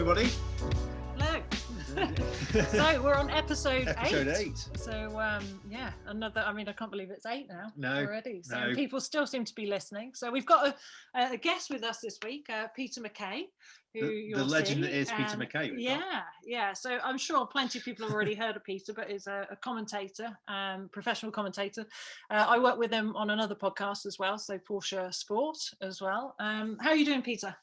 everybody. Hello. So we're on episode 8. So another. I mean, I can't believe it's 8 now already. So no. people still seem to be listening. So we've got a guest with us this week, Peter McKay, who the legend that is Peter McKay. Yeah. So I'm sure plenty of people have already heard of Peter, but is a commentator, professional commentator. I work with him on another podcast as well, so Porsche Sport as well. How are you doing, Peter?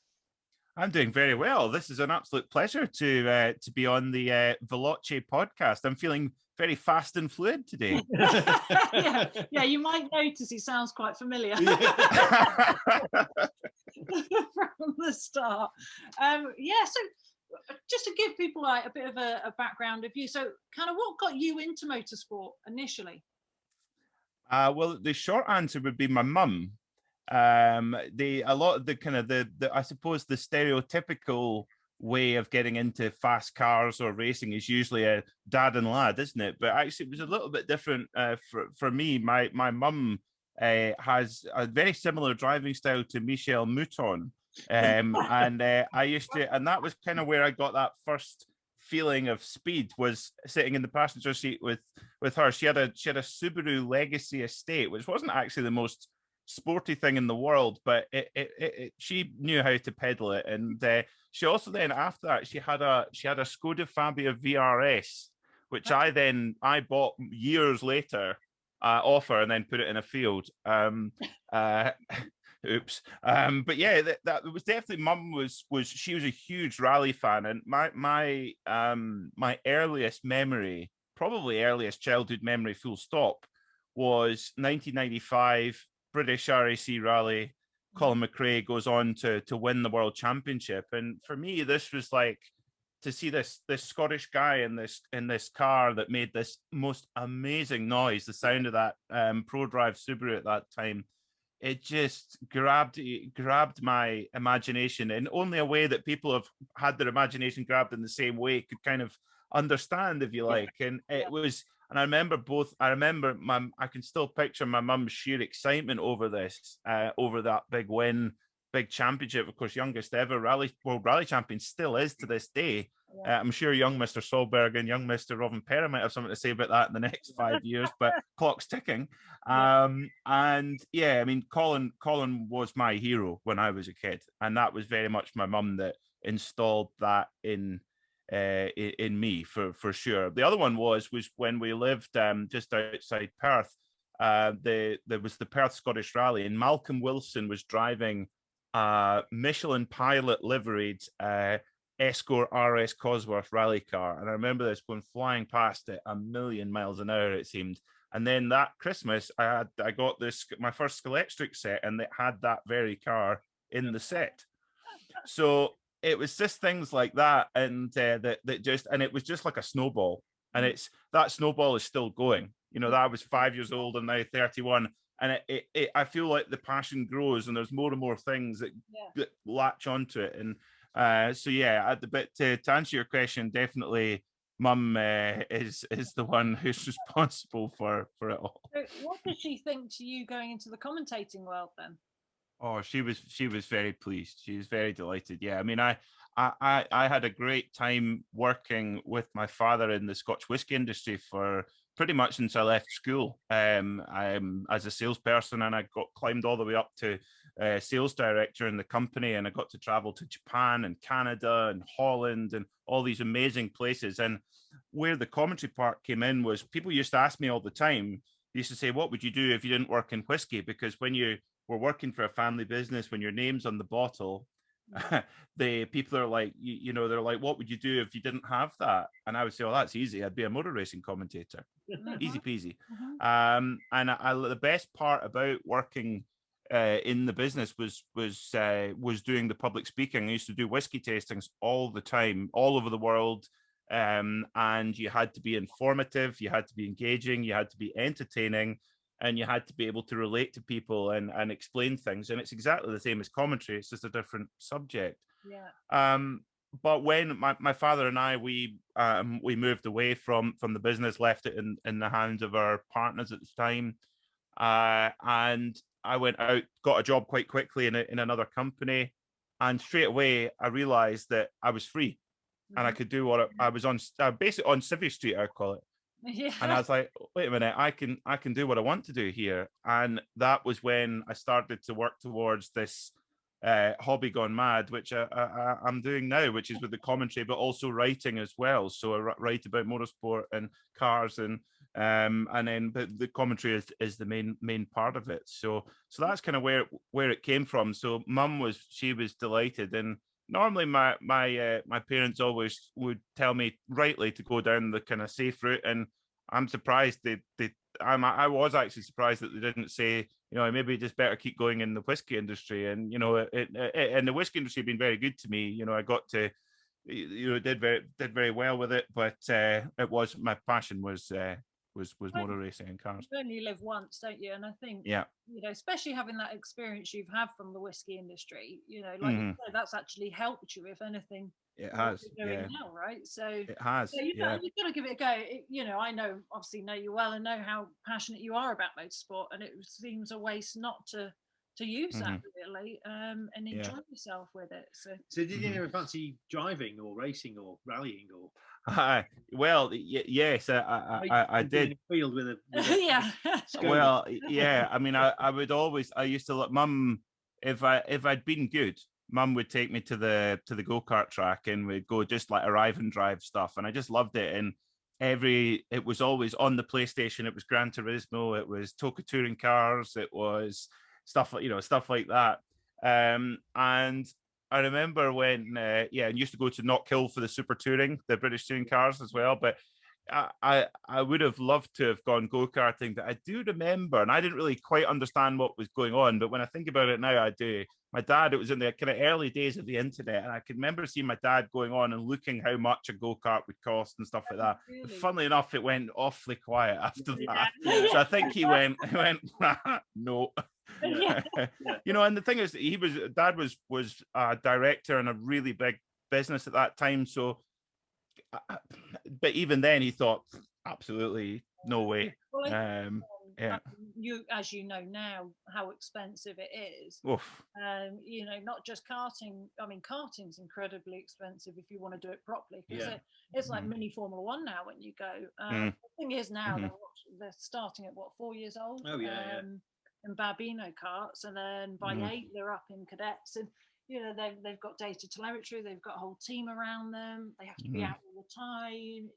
I'm doing very well. This is an absolute pleasure to be on the Veloce Podcast. I'm feeling very fast and fluid today. yeah, you might notice he sounds quite familiar from the start. So just to give people a bit of a background of you, so kind of what got you into motorsport initially? Well, the short answer would be my mum. I suppose the stereotypical way of getting into fast cars or racing is usually a dad and lad, isn't it? But actually it was a little bit different for me. My mum has a very similar driving style to Michel Mouton, and that was kind of where I got that first feeling of speed, was sitting in the passenger seat with her. She had a Subaru Legacy Estate, which wasn't actually the most sporty thing in the world, but she knew how to pedal it. And she also then, after that, she had a Skoda Fabia VRS, which I bought years later off her and then put it in a field. Oops. But yeah, that was definitely, mum was she was a huge rally fan, and my earliest memory, probably earliest childhood memory, full stop, was 1995 British RAC Rally. Colin McRae goes on to win the World Championship, and for me, this was like to see this Scottish guy in this car that made this most amazing noise. The sound of that ProDrive Subaru at that time, it just grabbed my imagination in only a way that people have had their imagination grabbed in the same way could kind of understand, if you like. And it was. And I I can still picture my mum's sheer excitement over this, over that big win, big championship. Of course, youngest ever world rally champion, still is to this day. Yeah. I'm sure young Mr. Solberg and young Mr. Rovanperä might have something to say about that in the next 5 years, but clock's ticking. And yeah, I mean, Colin was my hero when I was a kid, and that was very much my mum that installed that in me for sure. The other one was when we lived just outside Perth. There was the Perth Scottish Rally, and Malcolm Wilson was driving Michelin Pilot liveried Escort RS Cosworth rally car, and I remember this going flying past it a million miles an hour, it seemed. And then that Christmas, I got my first Scalextric set, and it had that very car in the set. So it was just things like that, and and it was just like a snowball, and that snowball is still going. You know, that I was 5 years old and now 31, and I feel like the passion grows, and there's more and more things that latch onto it. And so yeah, to answer your question, definitely, mum is the one who's responsible for it all. So what did she think to you going into the commentating world then? Oh, she was very pleased. She was very delighted. Yeah, I mean, I had a great time working with my father in the Scotch whisky industry for pretty much since I left school. I'm as a salesperson, and I climbed all the way up to sales director in the company, and I got to travel to Japan and Canada and Holland and all these amazing places. And where the commentary part came in was, people used to ask me all the time. They used to say, "What would you do if you didn't work in whiskey?" Because when we're working for a family business, when your name's on the bottle, the people are like, they're like, "What would you do if you didn't have that?" And I would say, "Oh, that's easy. I'd be a motor racing commentator." Easy peasy. And the best part about working in the business was doing the public speaking. I used to do whiskey tastings all the time, all over the world. And you had to be informative, you had to be engaging, you had to be entertaining, and you had to be able to relate to people and explain things. And it's exactly the same as commentary. It's just a different subject. Yeah. But when my father and I, we moved away from the business, left it in the hands of our partners at the time. And I went out, got a job quite quickly in another company. And straight away, I realized that I was free. and I could do what I was on, basically on Civvy Street, I call it. Yeah. And I was like, wait a minute, I can do what I want to do here. And that was when I started to work towards this hobby gone mad, which I'm doing now, which is with the commentary, but also writing as well. So I write about motorsport and cars, and then but the commentary is the main part of it. So that's kind of where it came from. So Mum was delighted, and normally my parents always would tell me rightly to go down the kind of safe route, and I'm surprised I was actually surprised that they didn't say, maybe just better keep going in the whiskey industry. And and the whiskey industry have been very good to me. I got to did very well with it, but it was my passion was motor racing and cars. You only live once, don't you? And I think, yeah, especially having that experience you've had from the whiskey industry, like you say, that's actually helped you, if anything. It has, now, right? So it has. You've got to give it a go. I know you well and know how passionate you are about motorsport, and it seems a waste not to use that really, and enjoy yourself with it. So did you ever fancy driving or racing or rallying or? Well, yes, I did. Field with a yeah. Well, yeah. I mean, I used to let Mum, if I'd been good, Mum would take me to the go-kart track, and we'd go just like arrive and drive stuff, and I just loved it. And it was always on the PlayStation. It was Gran Turismo, it was Toka Touring Cars, it was stuff like that. And I remember when I used to go to Knock Hill for the Super Touring, the British touring cars as well. But I would have loved to have gone go-karting, but I do remember, and I didn't really quite understand what was going on, but when I think about it now, I do. My dad, it was in the kind of early days of the internet, and I can remember seeing my dad going on and looking how much a go-kart would cost and stuff like that. Really? Funnily enough, it went awfully quiet after that. So I think he went no. Yeah. And the thing is, Dad was a director in a really big business at that time. So, but even then, he thought, absolutely no way. Well, you, as you know now, how expensive it is. Oof. Not just karting. I mean, karting's incredibly expensive if you want to do it properly, because it's like mini Formula One now when you go. The thing is now they're starting at 4 years old. Oh yeah. And Barbino karts, and then by 8 they're up in cadets, and they've got data telemetry, they've got a whole team around them, they have to be out all the time.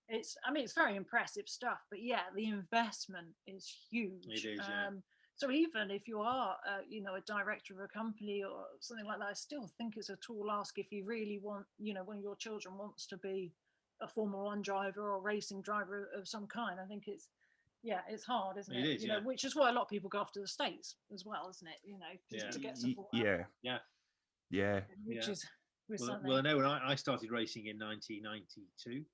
It's very impressive stuff, but the investment is huge. It is, so even if you are a director of a company or something like that, I still think it's a tall ask if you really want, one of your children wants to be a Formula One driver or racing driver of some kind. I think it's hard, isn't it? It is, which is why a lot of people go off to the States as well, isn't it? Just to get support. Yeah. Which is well, I know when I started racing in 1992,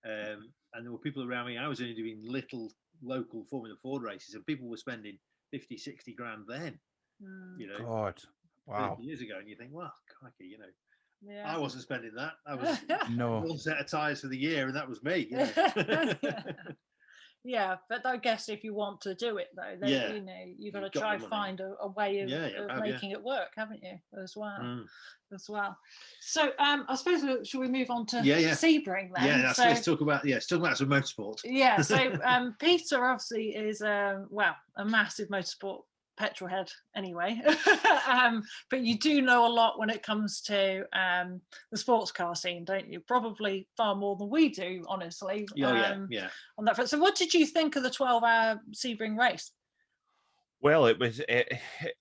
and there were people around me. I was only doing little local Formula Ford races, and people were spending 50, 60 grand then. God, wow. 30 years ago, and you think, well, crikey, Yeah. I wasn't spending that. I was no one set of tyres for the year, and that was me. Yeah, but I guess if you want to do it though, then you've got to try find a way of making it work, haven't you? As well. So I suppose should we move on to Sebring then? Yeah, let's talk about some motorsport. Yeah, so Peter obviously is a massive motorsport petrol head anyway, but you do know a lot when it comes to the sports car scene, don't you? Probably far more than we do, honestly. On that front. So what did you think of the 12-hour Sebring race? Well, it was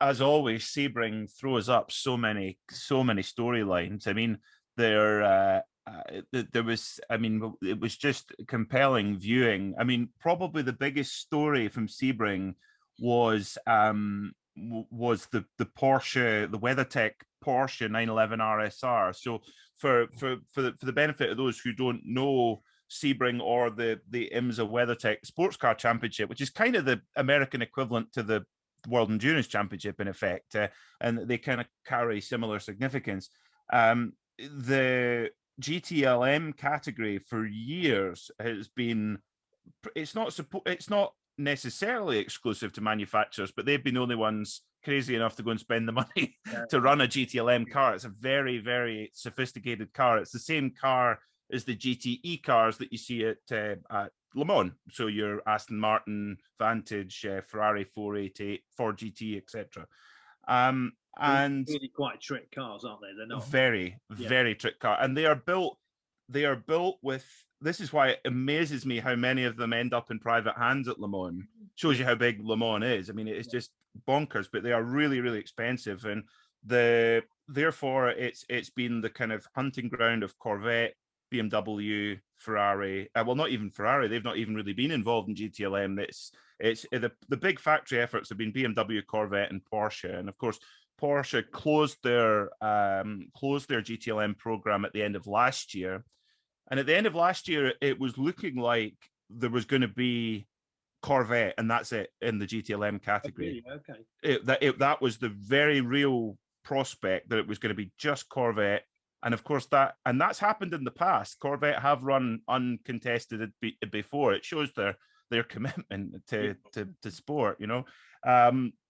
as always, Sebring throws up so many storylines. I mean, there was, it was just compelling viewing. I mean, probably the biggest story from Sebring was the Porsche, the WeatherTech Porsche 911 RSR. So for the benefit of those who don't know Sebring or the IMSA WeatherTech Sports Car Championship, which is kind of the American equivalent to the World Endurance Championship in effect, and they kind of carry similar significance. The GTLM category for years has been, it's not necessarily exclusive to manufacturers, but they've been the only ones crazy enough to go and spend the money to run a GTLM car. It's a very, very sophisticated car. It's the same car as the GTE cars that you see at Le Mans. So your Aston Martin, Vantage, Ferrari 488, 4GT, etc. And really quite trick cars, aren't they? They're not very, very trick car, and they are built with. This is why it amazes me how many of them end up in private hands at Le Mans. Shows you how big Le Mans is. I mean, it's just bonkers, but they are really, really expensive, and therefore it's been the kind of hunting ground of Corvette, BMW, Ferrari. Well, not even Ferrari. They've not even really been involved in GTLM. It's the big factory efforts have been BMW, Corvette, and Porsche, and of course Porsche closed their GTLM program at the end of last year. And at the end of last year, it was looking like there was going to be Corvette, and that's it in the GTLM category. Okay. That was the very real prospect that it was going to be just Corvette. And of course, that's happened in the past. Corvette have run uncontested before. It shows their commitment to sport, you know.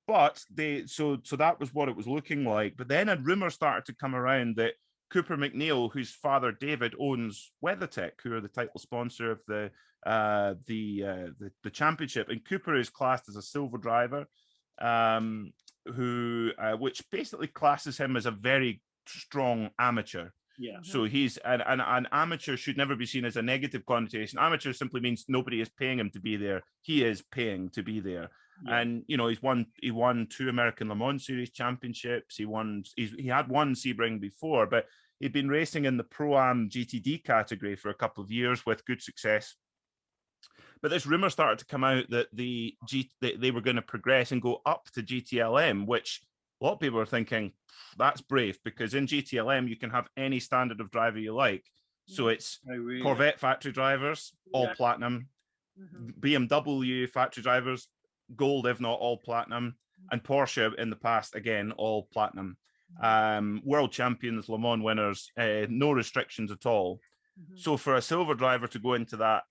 But so that was what it was looking like. But then a rumor started to come around that Cooper McNeil, whose father David owns WeatherTech, who are the title sponsor of the championship, and Cooper is classed as a silver driver, which basically classes him as a very strong amateur. Yeah. So he's an amateur should never be seen as a negative connotation. Amateur simply means nobody is paying him to be there. He is paying to be there. Yeah. And you know, he won 2 American Le Mans Series championships. He had won Sebring before, but he'd been racing in the Pro-Am GTD category for a couple of years with good success. But this rumor started to come out that they were going to progress and go up to GTLM, which a lot of people are thinking that's brave, because in GTLM you can have any standard of driver you like. So it's Corvette factory drivers, all platinum, BMW factory drivers, gold if not all platinum, and Porsche in the past, again, all platinum. World champions, Le Mans winners, no restrictions at all. So for a silver driver to go into that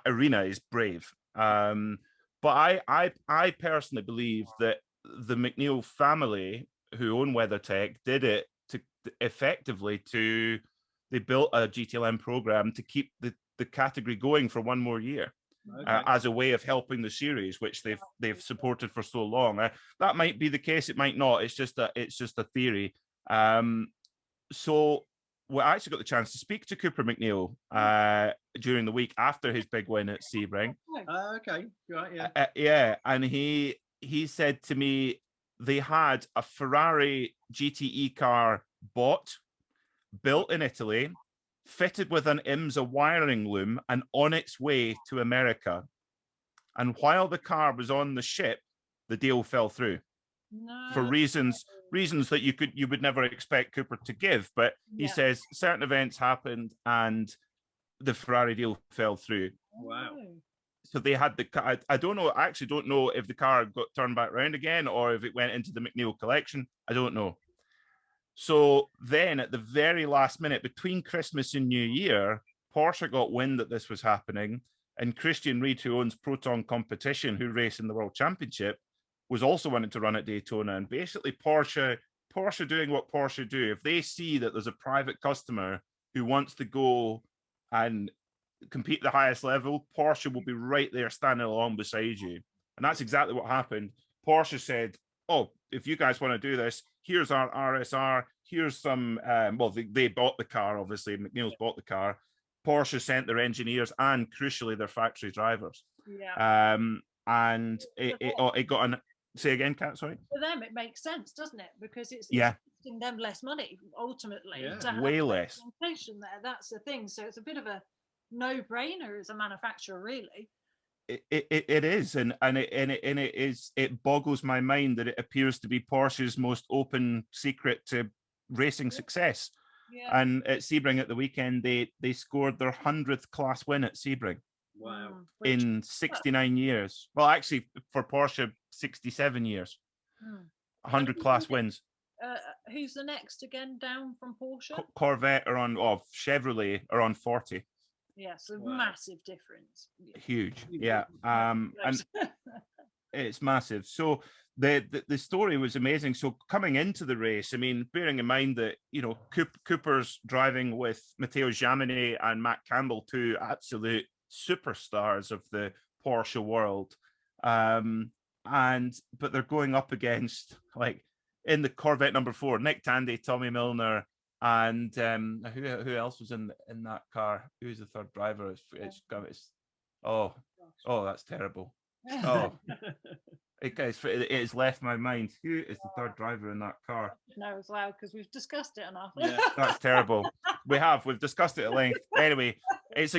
arena is brave. But I personally believe that the McNeil family, who own WeatherTech, did it to effectively they built a GTLM program to keep the category going for one more year. As a way of helping the series, which they've supported for so long. That might be the case. It might not. It's just a theory. So we actually got the chance to speak to Cooper McNeil during the week after his big win at Sebring. Okay, right, yeah, and he said to me they had a Ferrari GTE car Bott, built in Italy, fitted with an IMSA wiring loom, and on its way to America. And while the car was on the ship, the deal fell through. No. For reasons that you would never expect Cooper to give. But he says certain events happened and the Ferrari deal fell through. Wow. So they had the car. I don't know. I actually don't know if the car got turned back around again or if it went into the McNeil collection. I don't know. So then at the very last minute, between Christmas and New Year, Porsche got wind that this was happening. And Christian Ried, who owns Proton Competition, who race in the World Championship, was also wanting to run at Daytona. And basically Porsche doing what Porsche do. If they see that there's a private customer who wants to go and compete at the highest level, Porsche will be right there standing along beside you. And that's exactly what happened. Porsche said, oh, if you guys want to do this, here's our RSR, here's some, they bought the car, obviously, McNeil's bought the car. Porsche sent their engineers and, crucially, their factory drivers. Yeah. And it got an, say again, Kat, sorry? For them, it makes sense, doesn't it? Because it's costing them less money, ultimately. To have way less. Representation there, that's the thing. So it's a bit of a no-brainer as a manufacturer, really. It is, and it boggles my mind that it appears to be Porsche's most open secret to racing success. Yeah. And at Sebring at the weekend, they scored their 100th class win at Sebring. Wow! In 69 years. Well, actually, for Porsche, 67 years. 100 class wins. Who's the next again down from Porsche? Corvette are on, Chevrolet are on 40. Yes, a massive difference. Huge, yeah. And it's massive. So the story was amazing. So coming into the race, I mean, bearing in mind that, you know, Cooper's driving with Matteo Giamini and Matt Campbell, two absolute superstars of the Porsche world. But they're going up against, like, in the Corvette number 4, Nick Tandy, Tommy Milner, and who else was in that car? Who's the third driver? That's terrible. Oh, it has left my mind. Who is the third driver in that car? No, as well, because we've discussed it enough. Yeah. That's terrible. We've discussed it at length. Anyway, it's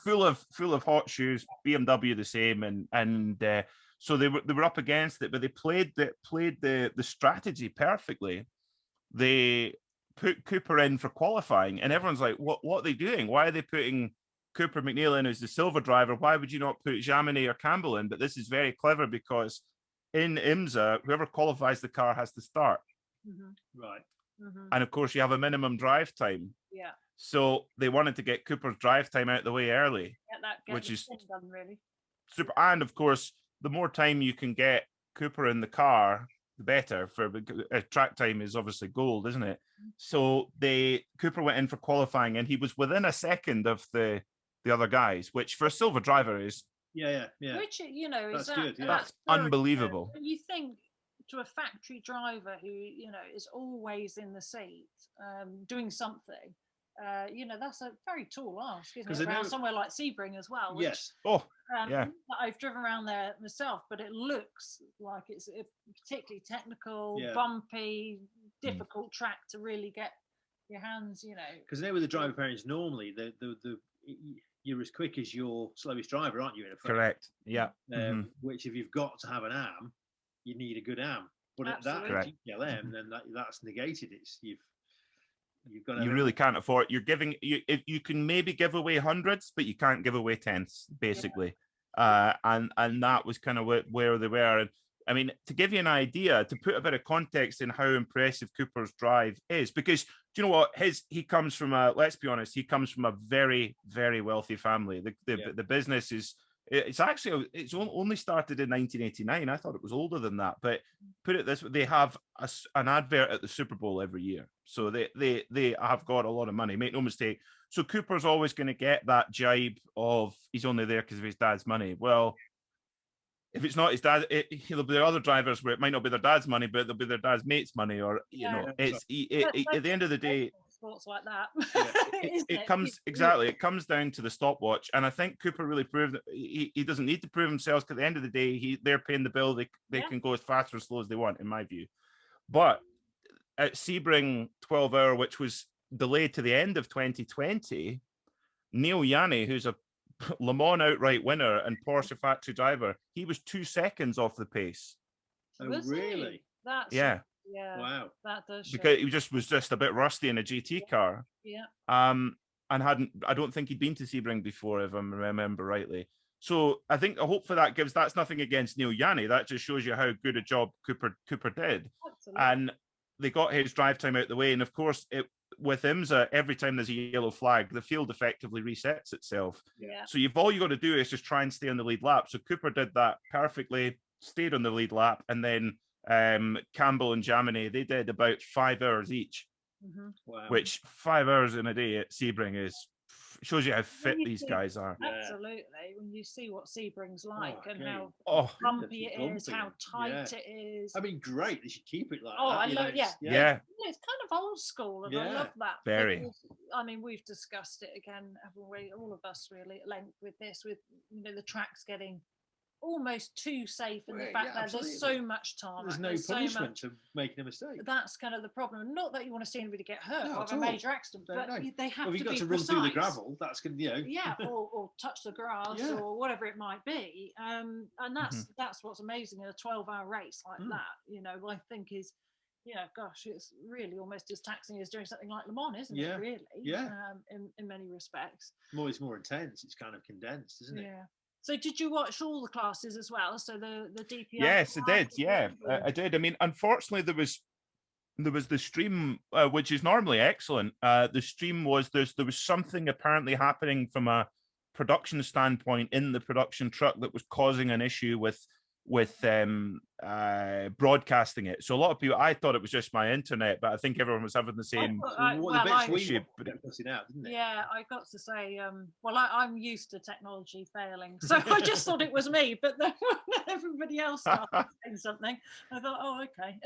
full of hot shoes. BMW the same, and so they were up against it, but they played the strategy perfectly. They put Cooper in for qualifying, and everyone's like, what are they doing? Why are they putting Cooper McNeil in as the silver driver? Why would you not put Giamini or Campbell in? But this is very clever, because in IMSA, whoever qualifies the car has to start. Mm-hmm. Right. Mm-hmm. And of course, you have a minimum drive time. Yeah. So they wanted to get Cooper's drive time out of the way early, Which is done, really. super. And of course, the more time you can get Cooper in the car, the better. For track time is obviously gold, isn't it? So Cooper went in for qualifying, and he was within a second of the other guys, which for a silver driver is Which, you know, that's is good. Yeah. that's unbelievable. When you think to a factory driver who, you know, is always in the seat, doing something, you know, that's a very tall ask, isn't it? Around somewhere like Sebring as well. Which, Yes. I've driven around there myself, but it looks like it's a particularly technical, Yeah. bumpy, difficult track to really get your hands, you know. Because now with the driver pairings, normally you're as quick as your slowest driver, aren't you? In a frame? Correct. Yeah. Which, if you've got to have an arm, you need a good arm. But Absolutely. at that GLM, then that's negated. It's you've got. You really can't afford. You're giving you can maybe give away hundreds, but you can't give away tenths, basically. Yeah. And that was kind of where they were. And I mean, to give you an idea, to put a bit of context in how impressive Cooper's drive is, because do you know what? He comes from let's be honest, he comes from a very, very wealthy family. The business is, it's only started in 1989. I thought it was older than that, but put it this way, they have an advert at the Super Bowl every year. So they have got a lot of money, make no mistake. So Cooper's always going to get that jibe of he's only there because of his dad's money. Well, if it's not his dad, there'll be other drivers where it might not be their dad's money, but it'll be their dad's mate's money, or you know, it's at the end of the day, sports like that. It comes down to the stopwatch, and I think Cooper really proved that he doesn't need to prove himself, because at the end of the day, they're paying the bill. They can go as fast or as slow as they want, in my view. But at Sebring 12 hour, which was delayed to the end of 2020, Neil Yanni, who's a Le Mans outright winner and Porsche factory driver, he was 2 seconds off the pace. Oh, really? Yeah. Wow. That does show. Because he was just a bit rusty in a GT car. Yeah. And I don't think he'd been to Sebring before, if I remember rightly. So I think a hope for that that's nothing against Neil Yanni. That just shows you how good a job Cooper did. Absolutely. And they got his drive time out the way. And of course, with IMSA, every time there's a yellow flag, the field effectively resets itself. Yeah. So all you got to do is just try and stay on the lead lap. So Cooper did that perfectly, stayed on the lead lap, and then Campbell and Giamini, they did about 5 hours each. Mm-hmm. Wow. Which 5 hours in a day at Sebring shows you how fit these guys are. Absolutely. When you see what Sebring's like and how bumpy it is, how tight it is. I mean, great. They should keep it like that. I love Yeah. It's kind of old school, and I love that. Very. Because, I mean, we've discussed it again, haven't we? All of us really at length with this, with the tracks getting almost too safe in the fact that there's so much time. There's no punishment to making a mistake. That's kind of the problem. Not that you want to see anybody get hurt or have a major accident, but they have to be precise. If you've got to run through the gravel, that's going to, Yeah, or touch the grass or whatever it might be. And that's what's amazing in a 12-hour race like that. I think is, gosh, it's really almost as taxing as doing something like Le Mans, isn't it? Really? Yeah. In many respects. It's more intense. It's kind of condensed, isn't it? Yeah. So did you watch all the classes as well? So the DPI? Yes, I did. Yeah, I did. I mean, unfortunately, there was the stream, which is normally excellent. The stream was there was something apparently happening from a production standpoint in the production truck that was causing an issue with broadcasting it. So a lot of people, I thought it was just my internet, but I think everyone was having the same issue. Yeah, I got to say, I'm used to technology failing, so I just thought it was me, but then everybody else started saying something. I thought, oh, okay,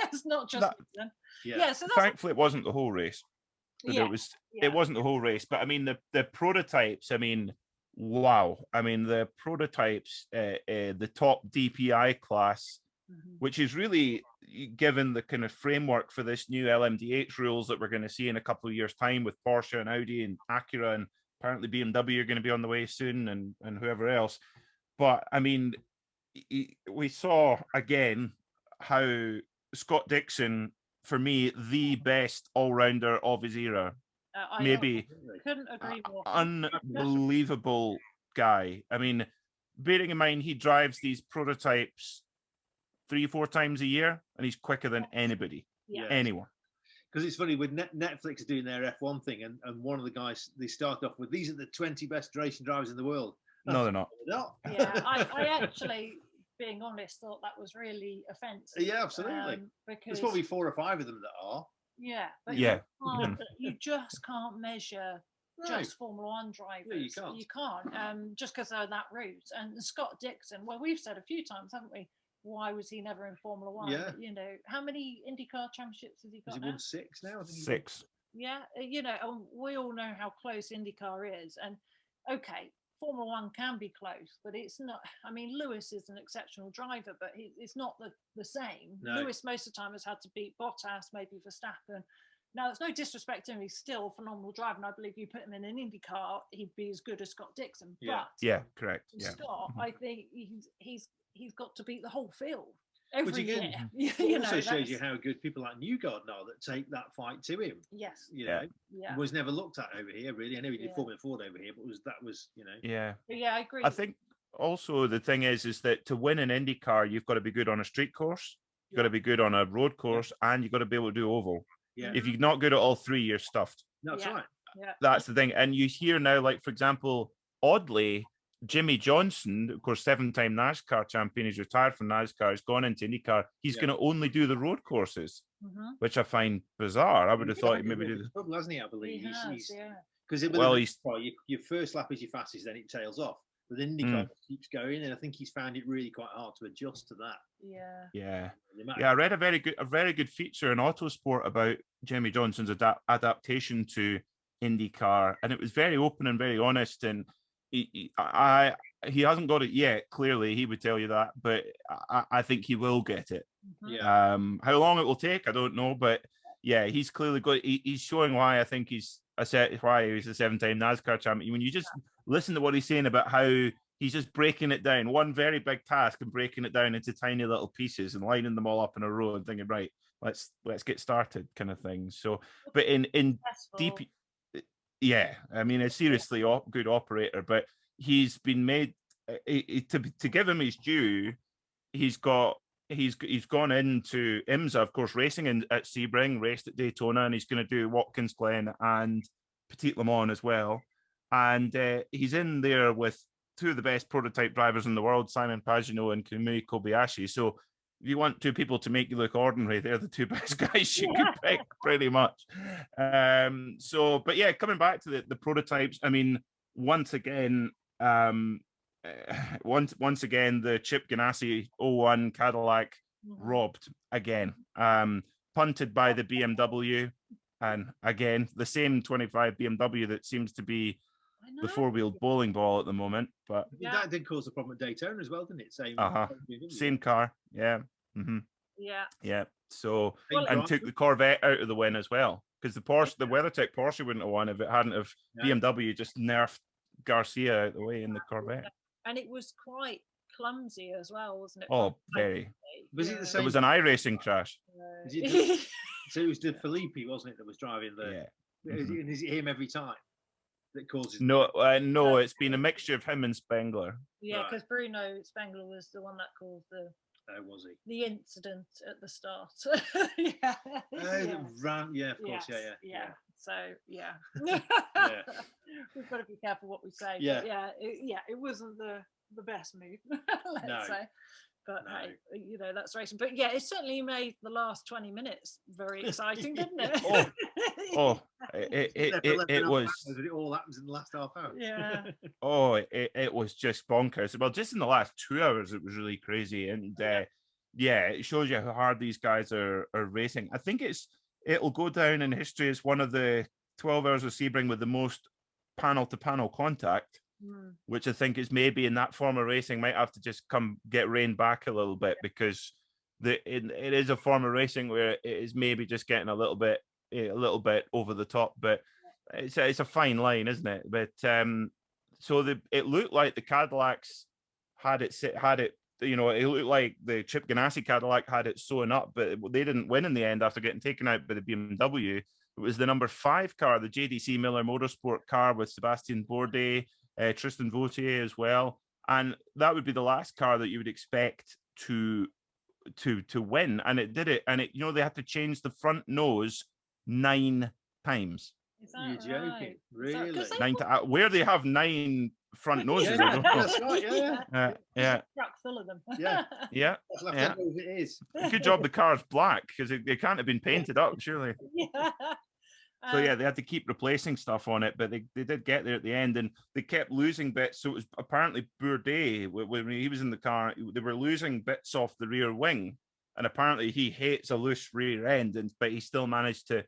it's not just me then. Yeah. So thankfully, it wasn't the whole race. It wasn't the whole race, but I mean the prototypes. I mean, wow. I mean the prototypes, the top DPI class, which is really given the kind of framework for this new LMDH rules that we're going to see in a couple of years' time with Porsche and Audi and Acura, and apparently BMW are going to be on the way soon, and whoever else. But I mean, we saw again how Scott Dixon, for me, the best all-rounder of his era. Maybe couldn't agree more. Unbelievable guy. I mean, bearing in mind he drives these prototypes 3-4 times a year, and he's quicker than anybody, anyone. Because it's funny with Netflix doing their F1 thing, and one of the guys, they start off with, these are the 20 best racing drivers in the world. No, they're not. Yeah, I actually, being honest, thought that was really offensive. Yeah, absolutely. Because there's probably 4 or 5 of them that are. Yeah, but you just can't measure just Formula One drivers. No, you can't. Just because they're that route. And Scott Dixon, well, we've said a few times, haven't we? Why was he never in Formula One? Yeah. You know, how many IndyCar championships has he got? Has he won 6 now? I think 6. Yeah, you know, we all know how close IndyCar is. And okay, Formula One can be close, but it's not. I mean, Lewis is an exceptional driver, but it's not the same. No. Lewis most of the time has had to beat Bottas, maybe Verstappen. Now, there's no disrespect to him. He's still a phenomenal driver, and I believe you put him in an Indy car, he'd be as good as Scott Dixon. Yeah. But correct. Scott, I think he's got to beat the whole field every year. It also shows you how good people like Newgarden are that take that fight to him. Yes. You know, was never looked at over here, really. I know he did Formula Ford over here, but that was, you know. Yeah. But yeah, I agree. I think also the thing is that to win an Indy car, you've got to be good on a street course, you've got to be good on a road course, and you've got to be able to do oval. Yeah. If you're not good at all 3, you're stuffed. That's right. Yeah. That's the thing. And you hear now, like, for example, oddly, Jimmy Johnson, of course, 7-time NASCAR champion, he's retired from NASCAR, he's gone into IndyCar. He's going to only do the road courses, which I find bizarre. I would have thought he'd maybe do the trouble, hasn't he? I believe because your first lap is your fastest, then it tails off. But then IndyCar keeps going, and I think he's found it really quite hard to adjust to that. Yeah. I read a very good feature in Autosport about Jimmy Johnson's adaptation to IndyCar, and it was very open and very honest. And he hasn't got it yet. Clearly, he would tell you that, but I think he will get it. Yeah. How long it will take, I don't know, but yeah, he's clearly got. He's showing why I think why he was a 7-time NASCAR champion. When you just listen to what he's saying about how he's just breaking it down, one very big task, and breaking it down into tiny little pieces and lining them all up in a row and thinking, right, let's get started, kind of thing. So, but in deep, yeah, I mean, a seriously good operator, but he's been made to give him his due. He's gone into IMSA, of course, racing at Sebring, raced at Daytona, and he's going to do Watkins Glen and Petit Le Mans as well. And he's in there with 2 of the best prototype drivers in the world, Simon Pagenaud and Kamui Kobayashi. So if you want 2 people to make you look ordinary, they're the 2 best guys you could pick, pretty much. But yeah, coming back to the prototypes, I mean, once again, the Chip Ganassi 01 Cadillac robbed again, punted by the BMW, and again the same 25 BMW that seems to be the 4-wheeled bowling ball at the moment. But that did cause a problem at Daytona as well, didn't it? Same car, So and took the Corvette out of the win as well, because the WeatherTech Porsche wouldn't have won if it hadn't have BMW just nerfed Garcia out the way in the Corvette. And it was quite clumsy as well, wasn't it? Oh, very. Was it the same? It was an iRacing crash. So it was De Filippi, wasn't it, that was driving the? Yeah. Is it him every time that causes? No, it's been a mixture of him and Spengler. Yeah, because Bruno Spengler was the one that caused was he? The incident at the start. Of course, yeah. So yeah, we've got to be careful what we say. Yeah, but it wasn't the best move. Let's say. But No. hey, you know, that's racing. But yeah, it certainly made the last 20 minutes very exciting, didn't it? It was. It all happens in the last half hour. Yeah. It was just bonkers. Well, just in the last 2 hours, it was really crazy, and it shows you how hard these guys are racing. I think it'll go down in history as one of the 12 hours of Sebring with the most panel-to-panel contact, which I think is maybe in that form of racing might have to just get reined back a little bit, because it is a form of racing where it is maybe just getting a little bit over the top, but it's a fine line, isn't it? But it looked like the Cadillacs had it, you know, it looked like the Chip Ganassi Cadillac had it sewn up, but they didn't win in the end after getting taken out by the BMW. It was the number 5 car, the JDC Miller Motorsport car with Sebastian Bourdais, Tristan Vautier as well, and that would be the last car that you would expect to win, and it did it. And it, you know, they had to change the front nose 9 times. You're joking, really? Where they have 9 front noses, I don't know. That's right, yeah. Truck full of them. Yeah. It is. Good job the car's black, because they can't have been painted up, surely. Yeah. So yeah, they had to keep replacing stuff on it, but they did get there at the end, and they kept losing bits. So it was apparently Bourdais, when he was in the car, they were losing bits off the rear wing, and apparently he hates a loose rear end, but he still managed to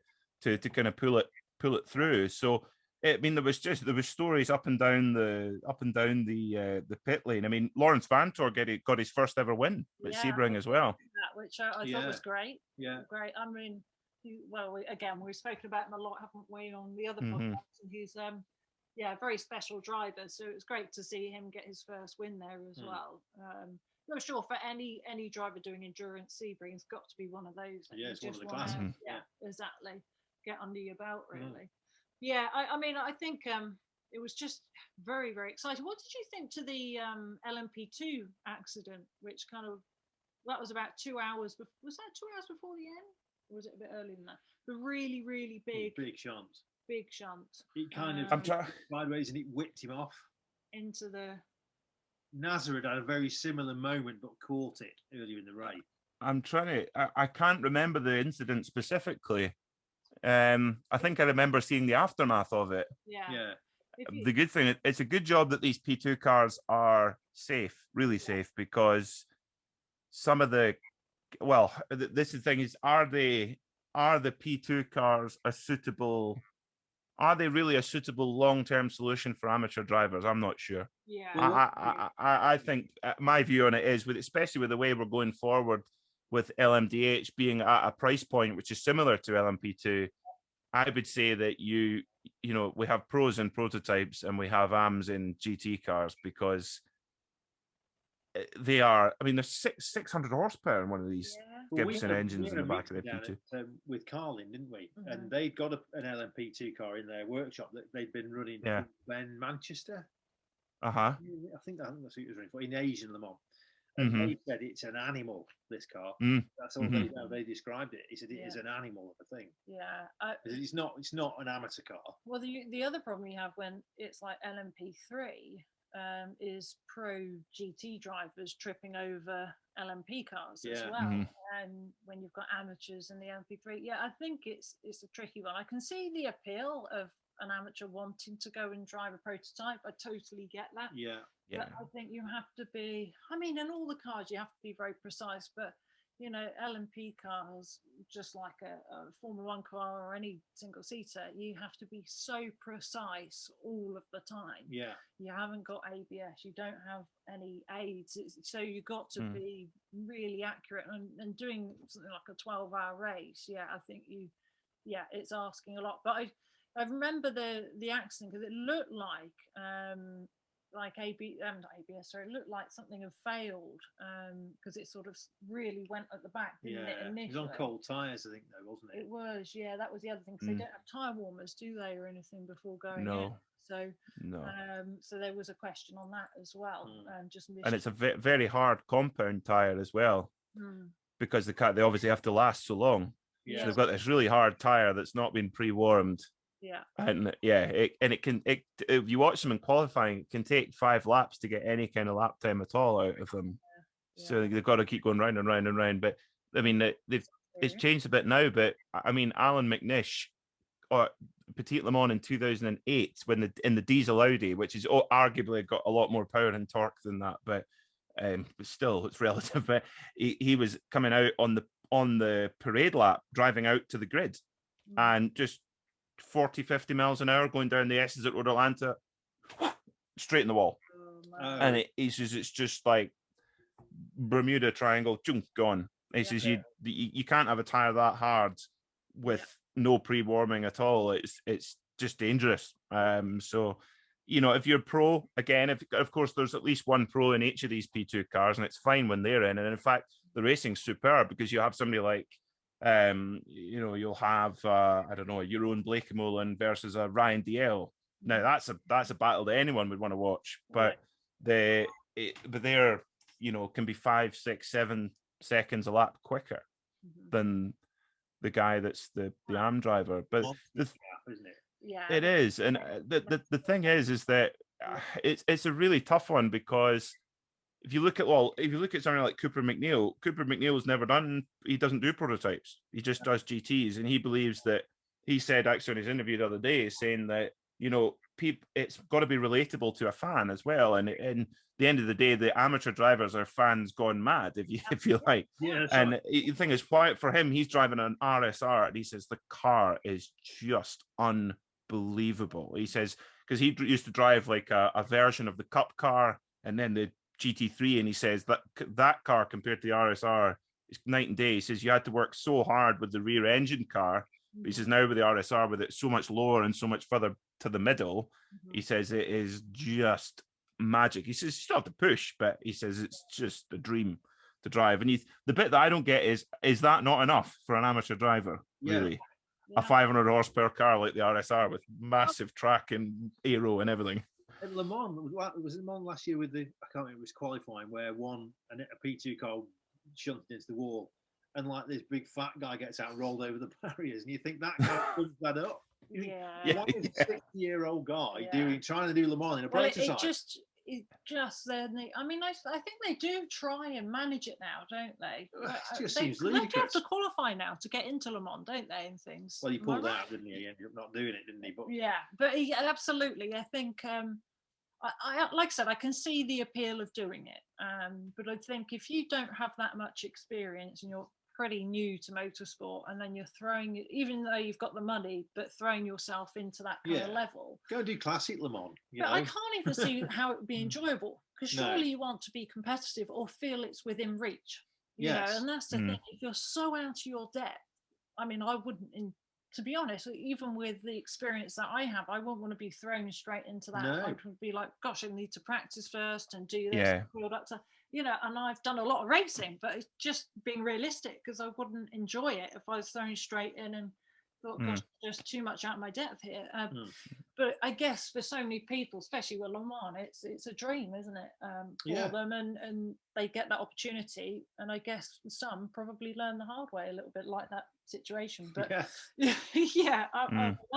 kind of pull it through. So I mean, there was stories up and down the pit lane. I mean, Lawrence Vantor got his first ever win at Sebring as well, which I thought was great. Yeah, great. I mean, we've spoken about him a lot, haven't we, on the other podcasts? And he's a very special driver. So it was great to see him get his first win there as well. I'm sure for any driver doing endurance, Sebring's got to be one of those. Yeah, it's one of the classics. Yeah, exactly. Get under your belt, really. Yeah, I mean, I think it was just very, very exciting. What did you think to the LMP2 accident, which that was about 2 hours before? Was that 2 hours before the end? Or was it a bit earlier than that? The really, really big shunt. Big shunt. It kind of sideways, and it whipped him off into the. Nazareth had a very similar moment, but caught it earlier in the race. I can't remember the incident specifically. I think I remember seeing the aftermath of it. Yeah. The good thing, it's a good job that these P2 cars are safe, really safe, because some of this is the thing is, are the P2 cars are they really a suitable long-term solution for amateur drivers? I'm not sure. Yeah. I think my view on it is, especially with the way we're going forward with LMDH being at a price point which is similar to LMP2, I would say that we have pros in prototypes and we have AMs in GT cars, because they are. I mean, there's 600 horsepower in one of these Gibson engines in the back of the P2. With Carlin, didn't we? And they got an LMP2 car in their workshop that they'd been running in Manchester. I think that's what he was running for, in Asian Le Mans. And they said it's an animal, this car. That's all they described it. He said it is an animal of a thing. Yeah. It's not an amateur car. Well, the other problem you have when it's like LMP3 is pro GT drivers tripping over LMP cars as well. And when you've got amateurs in the LMP3, I think it's a tricky one. I can see the appeal of an amateur wanting to go and drive a prototype. I totally get that. But I think you have to be, I mean, in all the cars you have to be very precise, but you know, LMP cars, just like a Formula One car or any single seater, you have to be so precise all of the time. You haven't got ABS, you don't have any aids, so you've got to be really accurate, and doing something like a 12-hour race. I think it's asking a lot. But I remember the accident, because it looked like it looked like something had failed, because it sort of really went at the back, didn't it, initially? It was on cold tyres, I think, though, wasn't it? It was, that was the other thing, because they don't have tyre warmers, do they, or anything before going in? So so there was a question on that as well. And it's a very hard compound tyre as well, because they obviously have to last so long. So they've got this really hard tyre that's not been pre-warmed. And if you watch them in qualifying, it can take 5 laps to get any kind of lap time at all out of them. So they've got to keep going round and round and round. But I mean, it's changed a bit now. But I mean, Alan McNish, or Petit Le Mans in 2008, when in the diesel Audi, which is arguably got a lot more power and torque than that, but still it's relative. But he was coming out on the parade lap, driving out to the grid, and just 40, 50 miles an hour going down the S's at Road Atlanta, straight in the wall. And it's just like Bermuda Triangle, gone. He says you can't have a tire that hard with no pre-warming at all. It's just dangerous. So, you know, if you're pro, again, of course there's at least one pro in each of these P2 cars, and it's fine when they're in. And in fact, the racing's superb because you have somebody like, you know, you'll have I don't know, a Jeroen Blekemolen versus a Ryan DL. Now that's a battle that anyone would want to watch, but they're, you know, can be 5, 6, 7 seconds a lap quicker than the guy that's the AM driver. But isn't it? Yeah, it is. And the thing is that it's a really tough one, because if you look at something like Cooper McNeil's he doesn't do prototypes. He just does GTs, and he believes that, he said actually in his interview the other day, saying that, you know, it's got to be relatable to a fan as well. And in the end of the day, the amateur drivers are fans gone mad, if you like. Yeah, and right. The thing is, why for him, he's driving an RSR, and he says the car is just unbelievable. He says, because he used to drive like a version of the Cup car and then the GT3, and he says that car compared to the RSR is night and day. He says you had to work so hard with the rear engine car. He says now with the RSR, with it so much lower and so much further to the middle, he says it is just magic. He says you still have to push, but he says it's just a dream to drive. And the bit that I don't get is that not enough for an amateur driver, really? Yeah. A 500 horsepower car like the RSR with massive track and aero and everything. At Le Mans, was it Le Mans last year with I can't remember, it was qualifying where a P2 car shunted into the wall, and like this big fat guy gets out and rolled over the barriers, and you think that guy pulls that up. Why is a 60-year-old guy trying to do Le Mans in a prototype? It just I mean, I think they do try and manage it now, don't they? It just seems ludicrous. They have to qualify now to get into Le Mans, don't they, and things. Well, he pulled out, didn't he? He ended up not doing it, didn't he? But absolutely. I think I like I said, I can see the appeal of doing it, but I think if you don't have that much experience and you're pretty new to motorsport, and then you're throwing, even though you've got the money, but throwing yourself into that kind of level. Go do classic Le Mans. But I can't even see how it would be enjoyable, because surely you want to be competitive or feel it's within reach. You know, and that's the thing. If you're so out of your depth, I mean, I wouldn't, to be honest, even with the experience that I have, I wouldn't want to be thrown straight into that. I would be like, gosh, I need to practice first and do this and build up to, you know, and I've done a lot of racing, but it's just being realistic, because I wouldn't enjoy it if I was thrown straight in and thought, gosh, there's too much out of my depth here. But I guess for so many people, especially with Le Mans, it's a dream, isn't it, for them, and they get that opportunity. And I guess some probably learn the hard way a little bit, like that situation. But I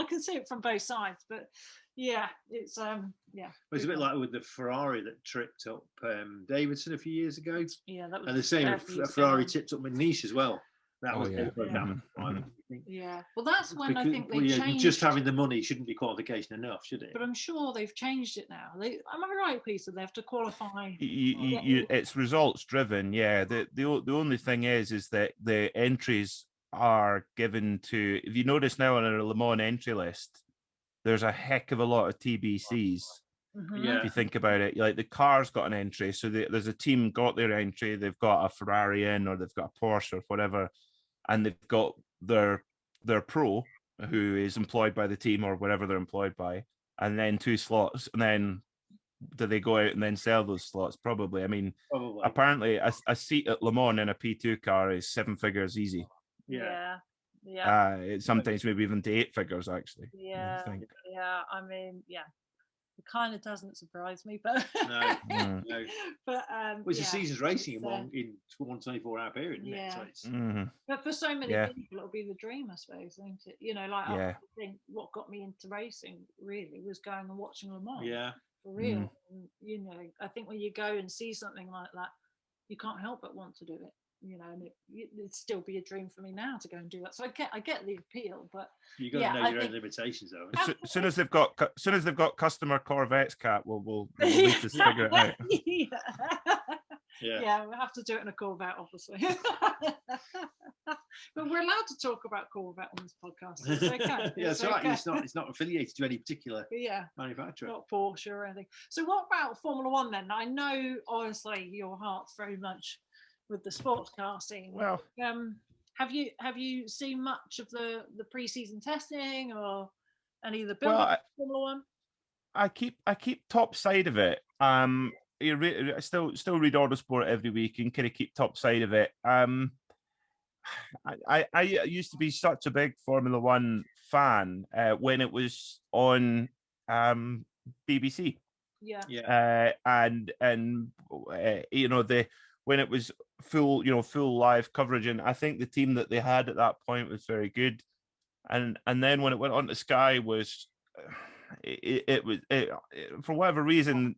can see it from both sides. But it's it's a bit like with the Ferrari that tripped up Davidson a few years ago. Yeah, that was. And the same Ferrari tipped up McNish as well. That was Well, that's when I think they changed. Just having the money shouldn't be qualification enough, should it? But I'm sure they've changed it now. Am I right, Peter? They have to qualify. It's results driven. Yeah. The only thing is that the entries are given to. If you notice now on a Le Mans entry list, there's a heck of a lot of TBCs. If you think about it, like the car's got an entry, so there's a team got their entry, they've got a Ferrari in, or they've got a Porsche or whatever, and they've got their pro who is employed by the team or wherever they're employed by, and then 2 slots, and then do they go out and then sell those slots? Probably. I mean, apparently a seat at Le Mans in a P2 car is 7 figures easy. Sometimes maybe even to 8 figures actually. I mean, it kind of doesn't surprise me, but no. But it's a season's racing in one 24-hour period, isn't it? So it's, but for so many people, it'll be the dream, I suppose, isn't it? You know, like I think what got me into racing really was going and watching Le Mans. Yeah, for real. And, you know, I think when you go and see something like that, you can't help but want to do it. And it'd still be a dream for me now to go and do that. So I get the appeal, but you got to know your own limitations, though. As soon as they've got customer Corvettes, Cat, we'll need to figure it out. Yeah, we'll have to do it in a Corvette, obviously. But we're allowed to talk about Corvette on this podcast. So it's okay. Yeah, that's right. It's not affiliated to any particular manufacturer. Not Porsche or anything. So what about Formula One then? I know, honestly, your heart's very much with the sports car scene. Well, have you seen much of the pre-season testing or any of the build-up Formula One? I keep top side of it. I still read Autosport every week and kind of keep top side of it. I used to be such a big Formula One fan when it was on BBC. Yeah. And when it was full live coverage, and I think the team that they had at that point was very good. And then when it went on to Sky, was it for whatever reason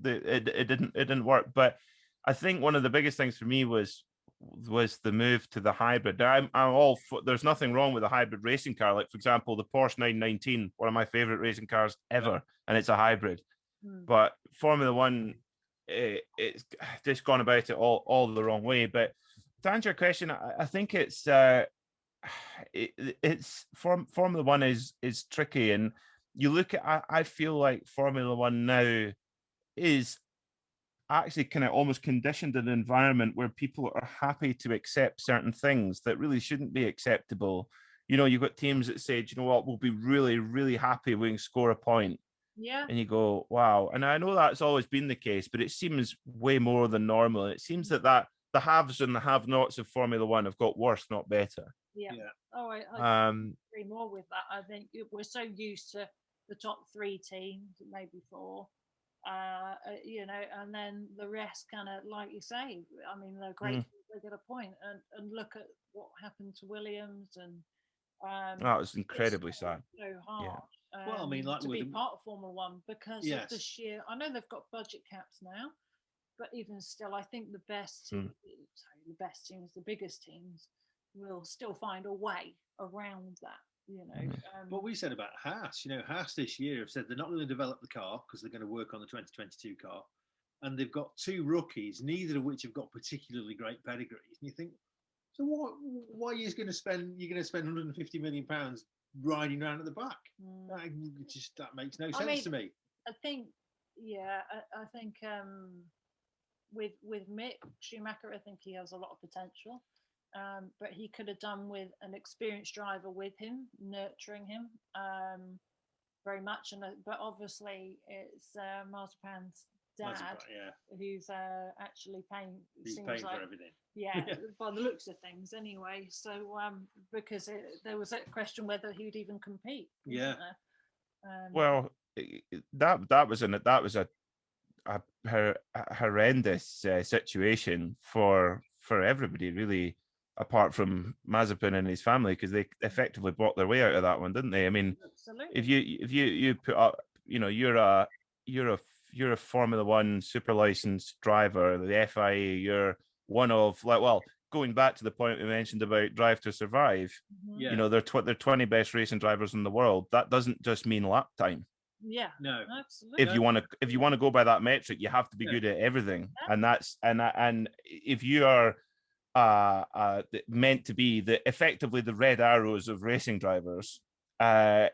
it didn't work. But I think one of the biggest things for me was the move to the hybrid. Now, I'm all for, there's nothing wrong with a hybrid racing car. Like, for example, the Porsche 919, one of my favorite racing cars ever, and it's a hybrid. But Formula One, it's just gone about it all the wrong way. But to answer your question, I think it's Formula One is tricky, and you look at, I feel like Formula One now is actually kind of almost conditioned in an environment where people are happy to accept certain things that really shouldn't be acceptable. You've got teams that say, you know what, we'll be really, really happy we can score a point. Yeah. And you go, wow. And I know that's always been the case, but it seems way more than normal. It seems that the haves and the have-nots of Formula One have got worse, not better. Yeah. Oh, I agree more with that. I think we're so used to the top 3 teams, maybe 4, and then the rest kind of, like you say, I mean, they're great. They get a point, and look at what happened to Williams, and that was incredibly sad. So hard. Yeah. Well, I mean, like to be part of Formula One because of the sheer. I know they've got budget caps now, but even still, I think the best teams, the biggest teams, will still find a way around that. What we said about Haas, Haas this year have said they're not going to develop the car because they're going to work on the 2022 car, and they've got 2 rookies, neither of which have got particularly great pedigrees. And you think, so why are you going to spend 150 million pounds riding around at the back? That makes no sense to me. I think, I think with Mick Schumacher, I think he has a lot of potential. But he could have done with an experienced driver with him, nurturing him very much. But obviously, it's Marzipan's dad who's actually paying. He's paying for everything. Yeah, by the looks of things, anyway. So because there was that question whether he'd even compete. Yeah. Well, that was a horrendous situation for everybody, really. Apart from Mazepin and his family, because they effectively bought their way out of that one, didn't they? I mean, absolutely. if you put up, you're a Formula One super licensed driver, the FIA, you're one of going back to the point we mentioned about Drive to Survive. They're 20 best racing drivers in the world. That doesn't just mean lap time. Yeah, no, absolutely. If you want to go by that metric, you have to be good at everything, and if you are meant to be effectively the red arrows of racing drivers,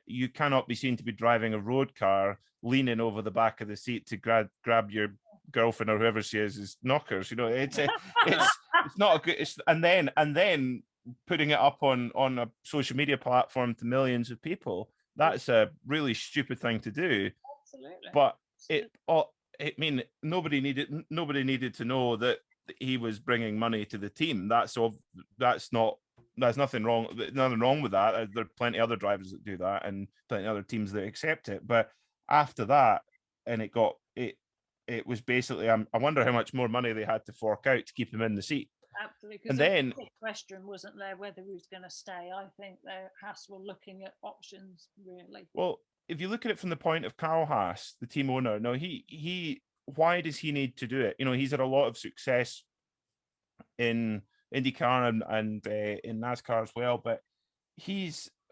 you cannot be seen to be driving a road car, leaning over the back of the seat to grab your girlfriend or whoever she is knockers. It's not a good. And then putting it up on a social media platform to millions of people. That's a really stupid thing to do. Absolutely. But nobody needed to know that he was bringing money to the team. There's nothing wrong with that. There are plenty of other drivers that do that, and plenty of other teams that accept it. But after that, and it was basically, I wonder how much more money they had to fork out to keep him in the seat. Absolutely. And then the question wasn't there whether he was going to stay. I think Haas were looking at options, really. Well, if you look at it from the point of Carl Haas, the team owner, why does he need to do it? He's had a lot of success in IndyCar and in NASCAR as well. But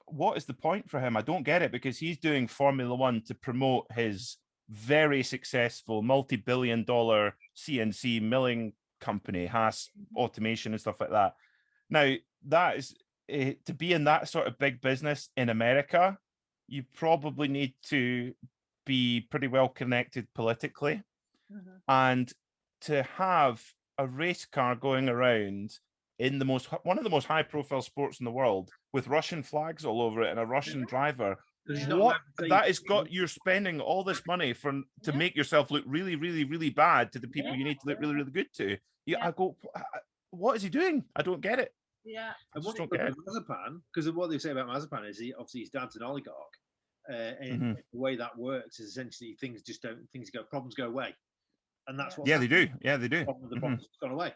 what is the point for him? I don't get it, because he's doing Formula One to promote his very successful multi-billion-dollar CNC milling company, Haas Automation and stuff like that. Now, that is to be in that sort of big business in America, you probably need to be pretty well connected politically. And to have a race car going around in one of the most high-profile sports in the world with Russian flags all over it and a Russian driver, you're spending all this money to make yourself look really, really, really bad to the people you need to look really, really good to. I go, what is he doing? I don't get it. Yeah. And what Mazepan, because of what they say about Mazepan is obviously his dad's an oligarch, and the way that works is essentially problems go away, and that's what. Yeah, they do. Yeah, they do. The problems gone away.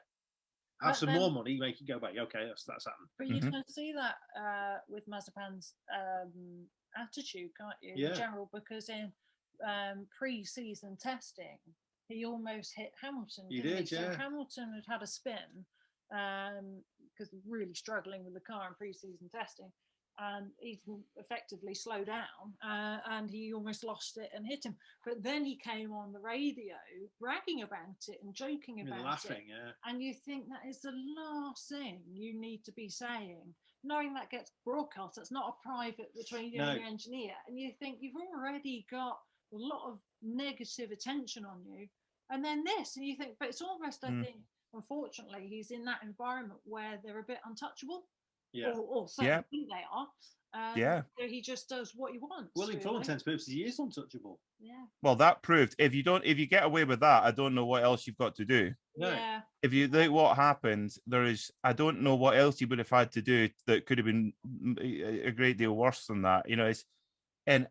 Have some more money, make it go away. Okay, that's happened. But you can see that with Mazepan's attitude, can't you? Yeah. In general, because in pre-season testing, he almost hit Hamilton. He did, So Hamilton had a spin because really struggling with the car in pre-season testing, and he effectively slowed down, and he almost lost it and hit him. But then he came on the radio bragging about it and joking about it. And you think that is the last thing you need to be saying, knowing that gets broadcast. That's not a private between you and your engineer. And you think you've already got a lot of negative attention on you. And then this, and you think, but it's almost, I think, unfortunately, he's in that environment where they're a bit untouchable. Or so I think they are. So he just does what he wants. Well, in full intents and purposes, he is untouchable. Yeah. Well, that proved if you get away with that, I don't know what else you've got to do. No. Yeah. If you think what happened, I don't know what else you would have had to do that could have been a great deal worse than that. And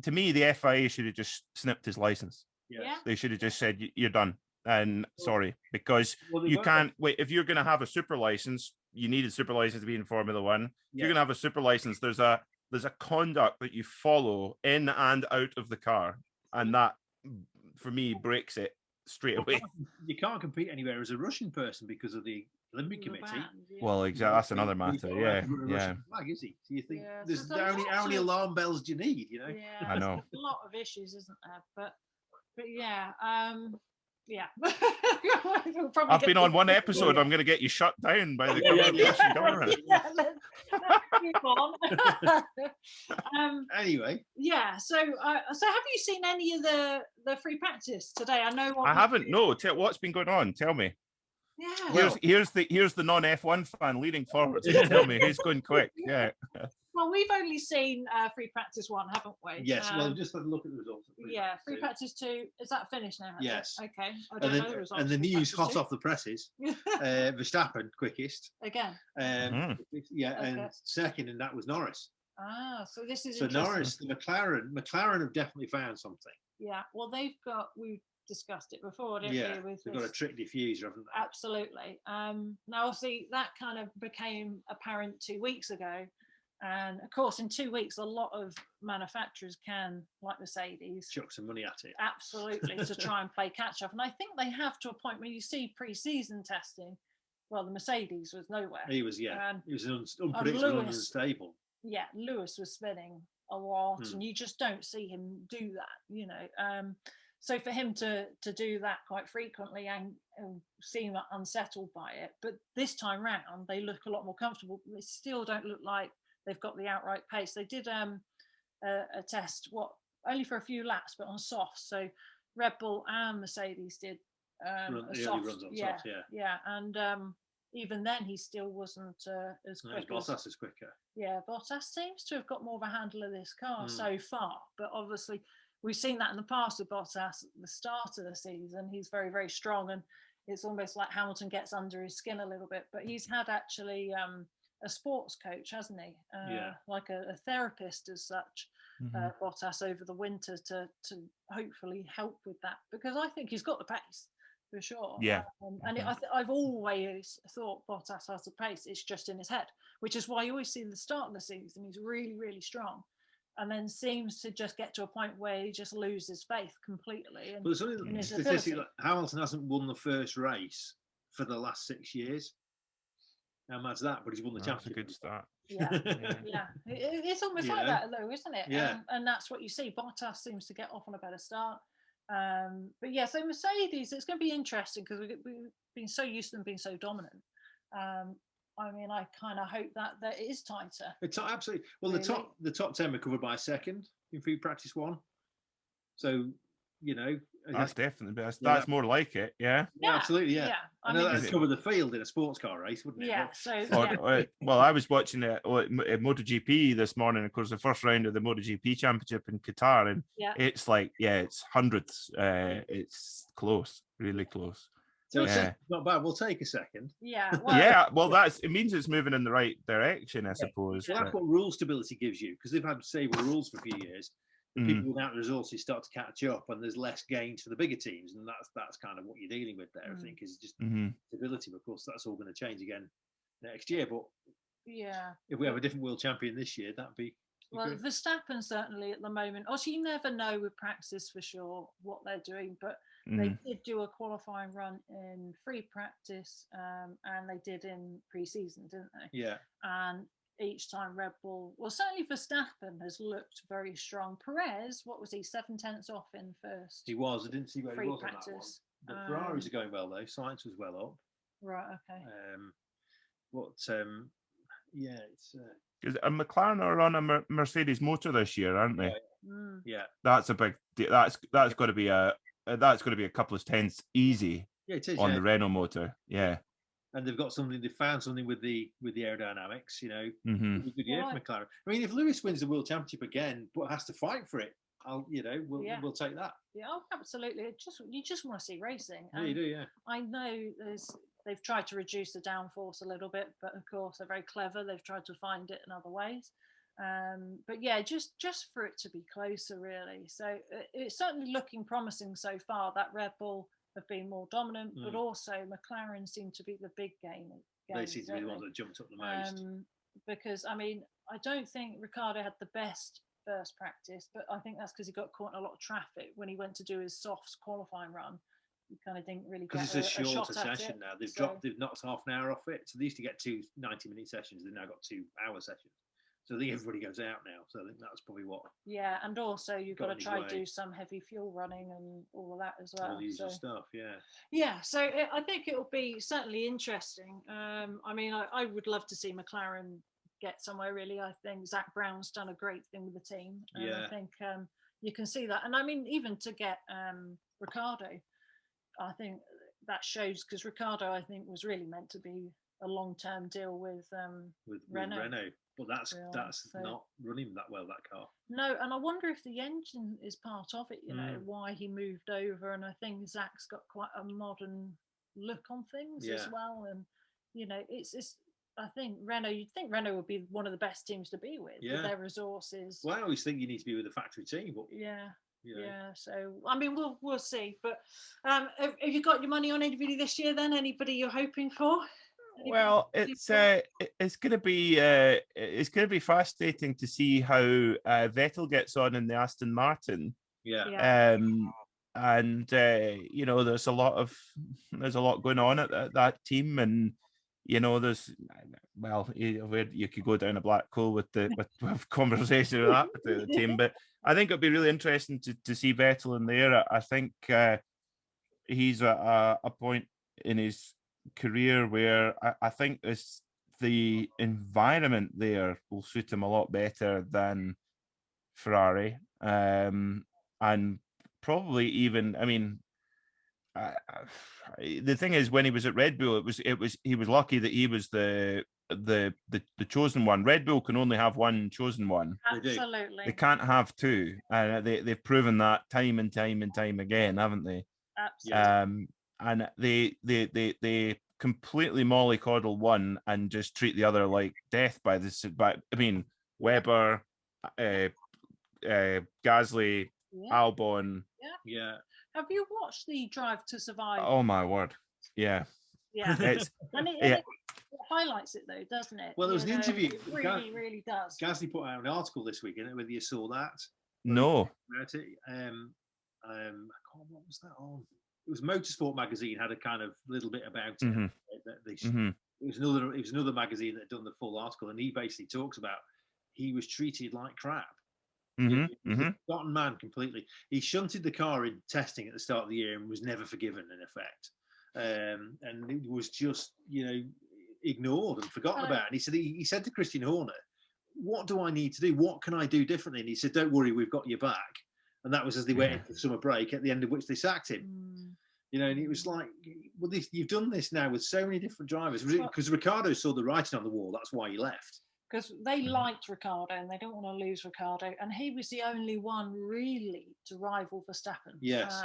to me, the FIA should have just snipped his license. Yeah. They should have just said, you're done. And sorry, because you can't wait. If you're going to have a super license, you need a super license to be in Formula One. If you're going to have a super license, there's a conduct that you follow in and out of the car. And that, for me, breaks it straight away. You can't compete anywhere as a Russian person because of the Olympic Committee. Well, exactly. That's another matter. Yeah. Flag, is he? So you think there's how many alarm bells do you need? Yeah, I know. There's a lot of issues, isn't there? But yeah. Yeah. I've been on one episode. I'm going to get you shut down by the Russian government. Move on. Anyway. Yeah. So have you seen any of the free practice today? I know. I haven't. No. What's been going on? Tell me. Yeah. Here's the non F1 fan leading forward. So tell me who's going quick. Yeah. Well, we've only seen free practice 1, haven't we? Yes. Well, just have a look at the results. Free practice 2. Is that finished now? Yes. Okay. I don't know the results. And the news hot off the presses. Verstappen quickest. Again. Yeah, and second, and that was Norris. So this is Norris, the McLaren have definitely found something. Yeah. Well, we've discussed it before, didn't we? They've got a trick diffuser, haven't they? Absolutely. Now, obviously, that kind of became apparent 2 weeks ago. And of course, in 2 weeks, a lot of manufacturers can, like Mercedes, chuck some money at it. Absolutely, to try and play catch up. And I think they have to a point when you see pre-season testing. Well, the Mercedes was nowhere. He was unpredictable and unstable. Yeah, Lewis was spinning a lot, and you just don't see him do that. So for him to do that quite frequently and seem unsettled by it, but this time round they look a lot more comfortable. They still don't look like they've got the outright pace. They did a test, only for a few laps, but on soft. So Red Bull and Mercedes did a soft. And even then he still wasn't as quick. Bottas is quicker. Yeah, Bottas seems to have got more of a handle of this car so far, but obviously we've seen that in the past with Bottas at the start of the season. He's very, very strong, and it's almost like Hamilton gets under his skin a little bit. But he's had actually a sports coach, hasn't he? Like a therapist as such, Bottas, over the winter to hopefully help with that, because I think he's got the pace for sure. Yeah. I've always thought Bottas has the pace. It's just in his head, which is why you always see at the start of the season he's really, really strong, and then seems to just get to a point where he just loses faith completely. But there's only statistic that Hamilton hasn't won the first race for the last 6 years. How mad's that? But he's won the That's a championship. good start. Yeah, yeah. It's almost like that, though, isn't it? Yeah. And that's what you see. Bottas seems to get off on a better start. But yeah, so Mercedes, it's going to be interesting because we've been so used to them being so dominant. I mean, I kind of hope that it is tighter. It's absolutely. Well, Really? the top 10 were covered by a second in free practice 1. So, you know, That's definitely best. Yeah, That's more like it. Yeah. yeah, absolutely, yeah. I I know mean, that'd cover the field in a sports car race, wouldn't it? yeah. But- So Well, I was watching it at MotoGP this morning. Of course, the first round of the MotoGP Championship in Qatar, and it's like, it's hundredths. It's close, really close. So it's not bad. We'll take a second. Yeah. Well, it means it's moving in the right direction, I suppose. Well, that's what rule stability gives you, because they've had stable rules for a few years. People without resources start to catch up, and there's less gains for the bigger teams, and that's kind of what you're dealing with there. I think is just stability. But of course, that's all going to change again next year. But if we have a different world champion this year, that'd be well, good. Verstappen certainly at the moment. Also, you never know with practice for sure what they're doing, but they did do a qualifying run in free practice, and they did in pre-season, didn't they? Yeah. And each time Red Bull, well, certainly Verstappen has looked very strong. Perez, what was he, 7/10 off in first? He was. I didn't see where he was practice. on that one. But Ferraris are going well though. Science was well up. Right. Okay. Yeah, it's. Because McLaren are on a Mercedes motor this year, aren't they? Yeah. That's a big. That's got to be a couple of tenths easy. Yeah, it is, on the Renault motor. Yeah. And they've got something. They found something with the aerodynamics. You know, Mm-hmm. good year for McLaren. I mean, if Lewis wins the world championship again, but has to fight for it, we'll take that. Yeah, absolutely. You just want to see racing. Yeah, you do. Yeah. I know they've tried to reduce the downforce a little bit, but of course they're very clever. They've tried to find it in other ways. But yeah, just for it to be closer, really. So it's certainly looking promising so far. That Red Bull have been more dominant, but also McLaren seem to be the big game. They seem to be the ones that jumped up the most. Because I mean, I don't think Ricciardo had the best first practice, but I think that's because he got caught in a lot of traffic when he went to do his softs qualifying run. He kind of didn't really get because it's a shorter shot session now. They've knocked half an hour off it. So they used to get 2 90-minute sessions. They've now got 2-hour sessions. So I think everybody goes out now. So I think that's probably what. Yeah, and also you've got to try to do some heavy fuel running and all of that as well. All the usual stuff, yeah. Yeah, so I think it'll be certainly interesting. I mean, I would love to see McLaren get somewhere, really. I think Zach Brown's done a great thing with the team. And I think you can see that. And I mean, even to get Ricciardo, I think that shows, because Ricciardo, I think, was really meant to be a long-term deal with Renault. But that's not running that well, that car. No, and I wonder if the engine is part of it, you know, why he moved over. And I think Zach's got quite a modern look on things as well. And, you know, it's I think you'd think Renault would be one of the best teams to be with their resources. Well, I always think you need to be with a factory team. But, yeah. So, I mean, we'll see. But have you got your money on anybody this year then? Anybody you're hoping for? Well, it's going to be fascinating to see how Vettel gets on in the Aston Martin. Yeah. And you know, there's a lot going on at that team, and you know, you could go down a black hole with conversation with that the team, but I think it'd be really interesting to see Vettel in there. I think he's at a point in his career where I think the environment there will suit him a lot better than Ferrari, and probably even, I mean, the thing is, when he was at Red Bull, he was lucky that he was the chosen one. Red Bull can only have one chosen one. Absolutely, they can't have two, and they've proven that time and time again, haven't they? Absolutely. And they completely mollycoddle one and just treat the other like death by this. But I mean, Webber, Gasly, Albon. Yeah. Have you watched the Drive to Survive? Oh my word! Yeah. Yeah. It highlights it though, doesn't it? Well, there was an interview. It really does. Gasly put out an article this week, whether you saw that. No. About it. What was that on? was Motorsport magazine had a kind of little bit about it. Mhm. It was another magazine that had done the full article, and he basically talks about he was treated like crap. You know, he was a forgotten man completely. He shunted the car in testing at the start of the year and was never forgiven, in effect. And it was just, ignored and forgotten about. And he said to Christian Horner, "What do I need to do? What can I do differently?" And he said, "Don't worry, we've got your back." And that was as they went into the summer break, at the end of which they sacked him. And it was like, well, you've done this now with so many different drivers. Because Ricciardo saw the writing on the wall. That's why he left. Because they liked Ricciardo and they don't want to lose Ricciardo. And he was the only one really to rival Verstappen. Yes.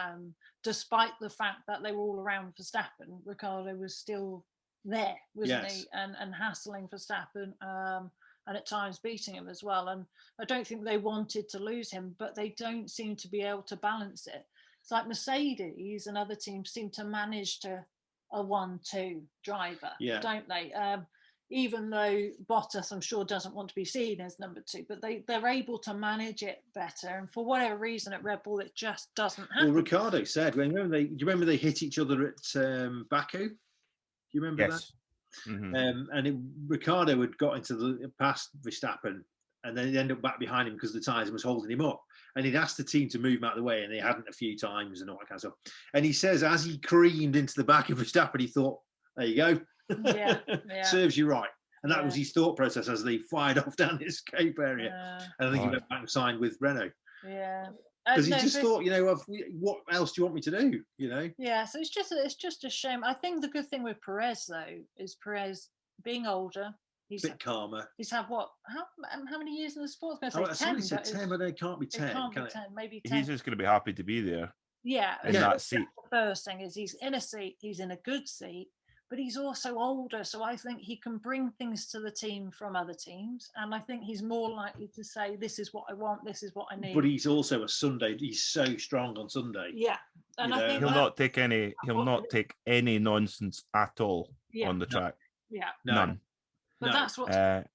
Despite the fact that they were all around Verstappen, Ricciardo was still there, wasn't he? And hassling Verstappen. And at times beating him as well. And I don't think they wanted to lose him, but they don't seem to be able to balance it. It's like Mercedes and other teams seem to manage to a 1-2 driver, don't they? Even though Bottas, I'm sure, doesn't want to be seen as number 2, but they're able to manage it better. And for whatever reason at Red Bull, it just doesn't happen. Well, Ricciardo said, do you remember they hit each other at Baku? Do you remember that? Ricciardo had got into past Verstappen, and then he'd end up back behind him because the tyres was holding him up. And he'd asked the team to move him out of the way, and they hadn't a few times and all that kind of stuff. And he says, as he creamed into the back of Verstappen, he thought, "There you go, serves you right." And that was his thought process as they fired off down the escape area. And I think he went back and signed with Renault. Because he just thought, what else do you want me to do? Yeah, so it's just a shame. I think the good thing with Perez though is Perez being older. He's a bit calmer. He's had what? How many years in the sport? I was going to say 10. Said 10, but it can't be 10. It can't be 10, maybe 10. He's just going to be happy to be there. Yeah, in that seat. The first thing is he's in a seat. He's in a good seat. But he's also older, so I think he can bring things to the team from other teams, and I think he's more likely to say, "This is what I want. This is what I need." But he's also a Sunday. He's so strong on Sunday. Yeah, and I think he'll not take any nonsense at all on the track. Yeah, none. But that's what's about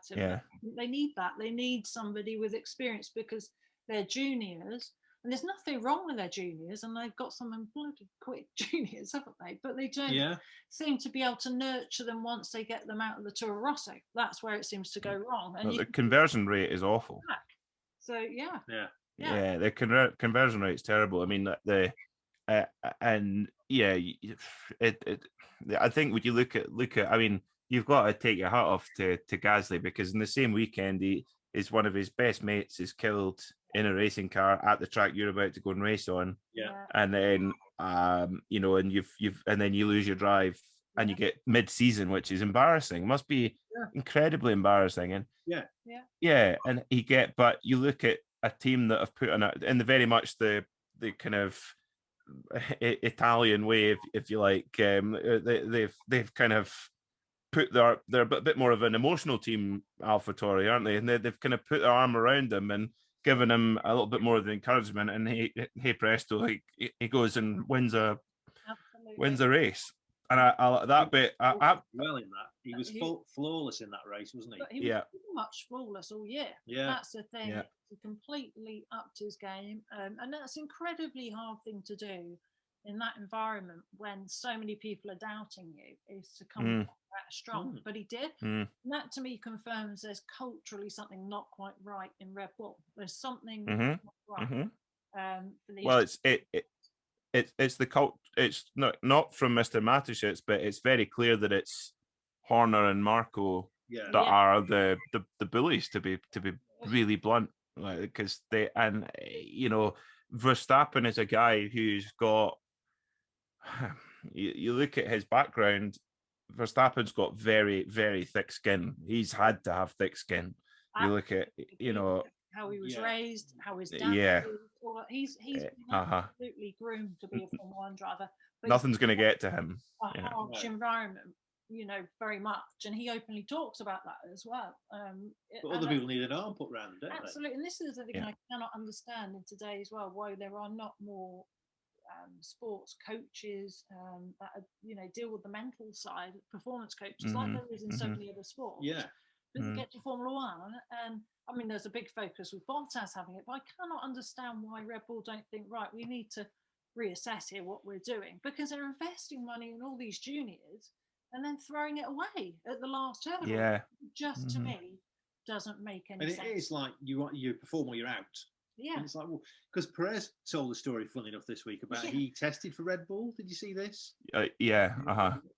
him. Yeah, they need that. They need somebody with experience because they're juniors. And there's nothing wrong with their juniors, and they've got some bloody quick juniors, haven't they? But they don't seem to be able to nurture them once they get them out of the Toro Rosso. That's where it seems to go wrong. And the conversion rate is awful. So the conversion rate is terrible. I mean, I think when you look at, I mean, you've got to take your hat off to Gasly, because in the same weekend is one of his best mates is killed in a racing car at the track you're about to go and race on. And then and then you lose your drive and you get mid-season, which is embarrassing. Must be incredibly embarrassing. And but you look at a team that have put on in the very much the kind of Italian way, if you like. They've kind of put they're a bit more of an emotional team, AlphaTauri, aren't they? And they've kind of put their arm around them and given him a little bit more of the encouragement, and hey presto, he goes and wins a race. And well in that he was flawless in that race, wasn't he? But he was pretty much flawless all year. That's the thing. Yeah. He completely upped his game, and that's an incredibly hard thing to do in that environment when so many people are doubting you, is to come back strong. But he did. And that to me confirms there's culturally something not quite right in Red Bull. There's something not right. It's the cult. It's not from Mr. Mateschitz, but it's very clear that it's Horner and Marco that are the bullies, to be really blunt, because Verstappen is a guy who's got. You look at his background. Verstappen's got very, very thick skin. He's had to have thick skin. You look at, how he was raised, how his dad was. He's been absolutely groomed to be a Formula 1 driver. But nothing's going to get to him. A harsh environment, very much. And he openly talks about that as well. But other people need an arm put around them, don't they? Absolutely. And this is the thing I cannot understand in today as well, why there are not more sports coaches that deal with the mental side, performance coaches, like there is in so many other sports. But get to Formula 1, and I mean, there's a big focus with Bottas having it, but I cannot understand why Red Bull don't think, right, we need to reassess here what we're doing, because they're investing money in all these juniors and then throwing it away at the last hurdle. Yeah. Just to me doesn't make any sense. And it's like you perform or you're out. Yeah. And it's like, well, because Perez told a story, funny enough, this week about he tested for Red Bull. Did you see this? Yeah.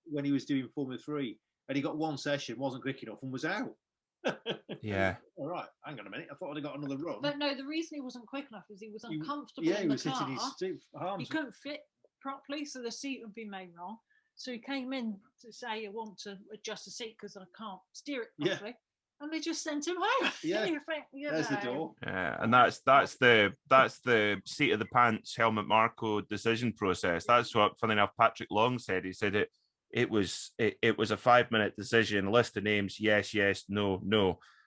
When he was doing Formula 3, and he got one session, wasn't quick enough, and was out. Yeah. All right, hang on a minute. I thought I'd got another run. But no, the reason he wasn't quick enough is he was uncomfortable he in the was car. hitting his arms. He couldn't fit properly, so the seat would be made wrong. So he came in to say, I want to adjust the seat because I can't steer it properly. Yeah. And they just sent him home. Yeah, there's the door. Yeah, and that's the seat of the pants Helmut Marko decision process. That's what, funny enough, Patrick Long said. He said it was a 5-minute decision, list of names, yes, no.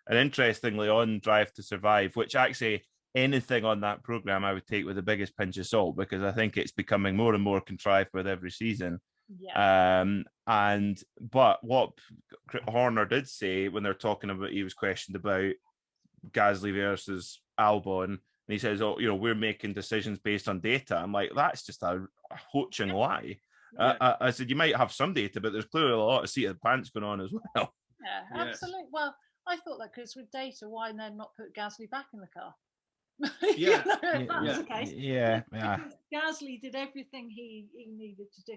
And interestingly, on Drive to Survive, which actually anything on that program I would take with the biggest pinch of salt, because I think it's becoming more and more contrived with every season. Yeah. But what Horner did say when they're talking about, he was questioned about Gasly versus Albon, and he says, "Oh, we're making decisions based on data." I'm like, that's just a hoaching lie. Yeah. I said, you might have some data, but there's clearly a lot of seat of the pants going on as well. Yeah, absolutely. Well, I thought that because with data, why then not put Gasly back in the car? Yeah, if that was the case. Yeah. Gasly did everything he needed to do.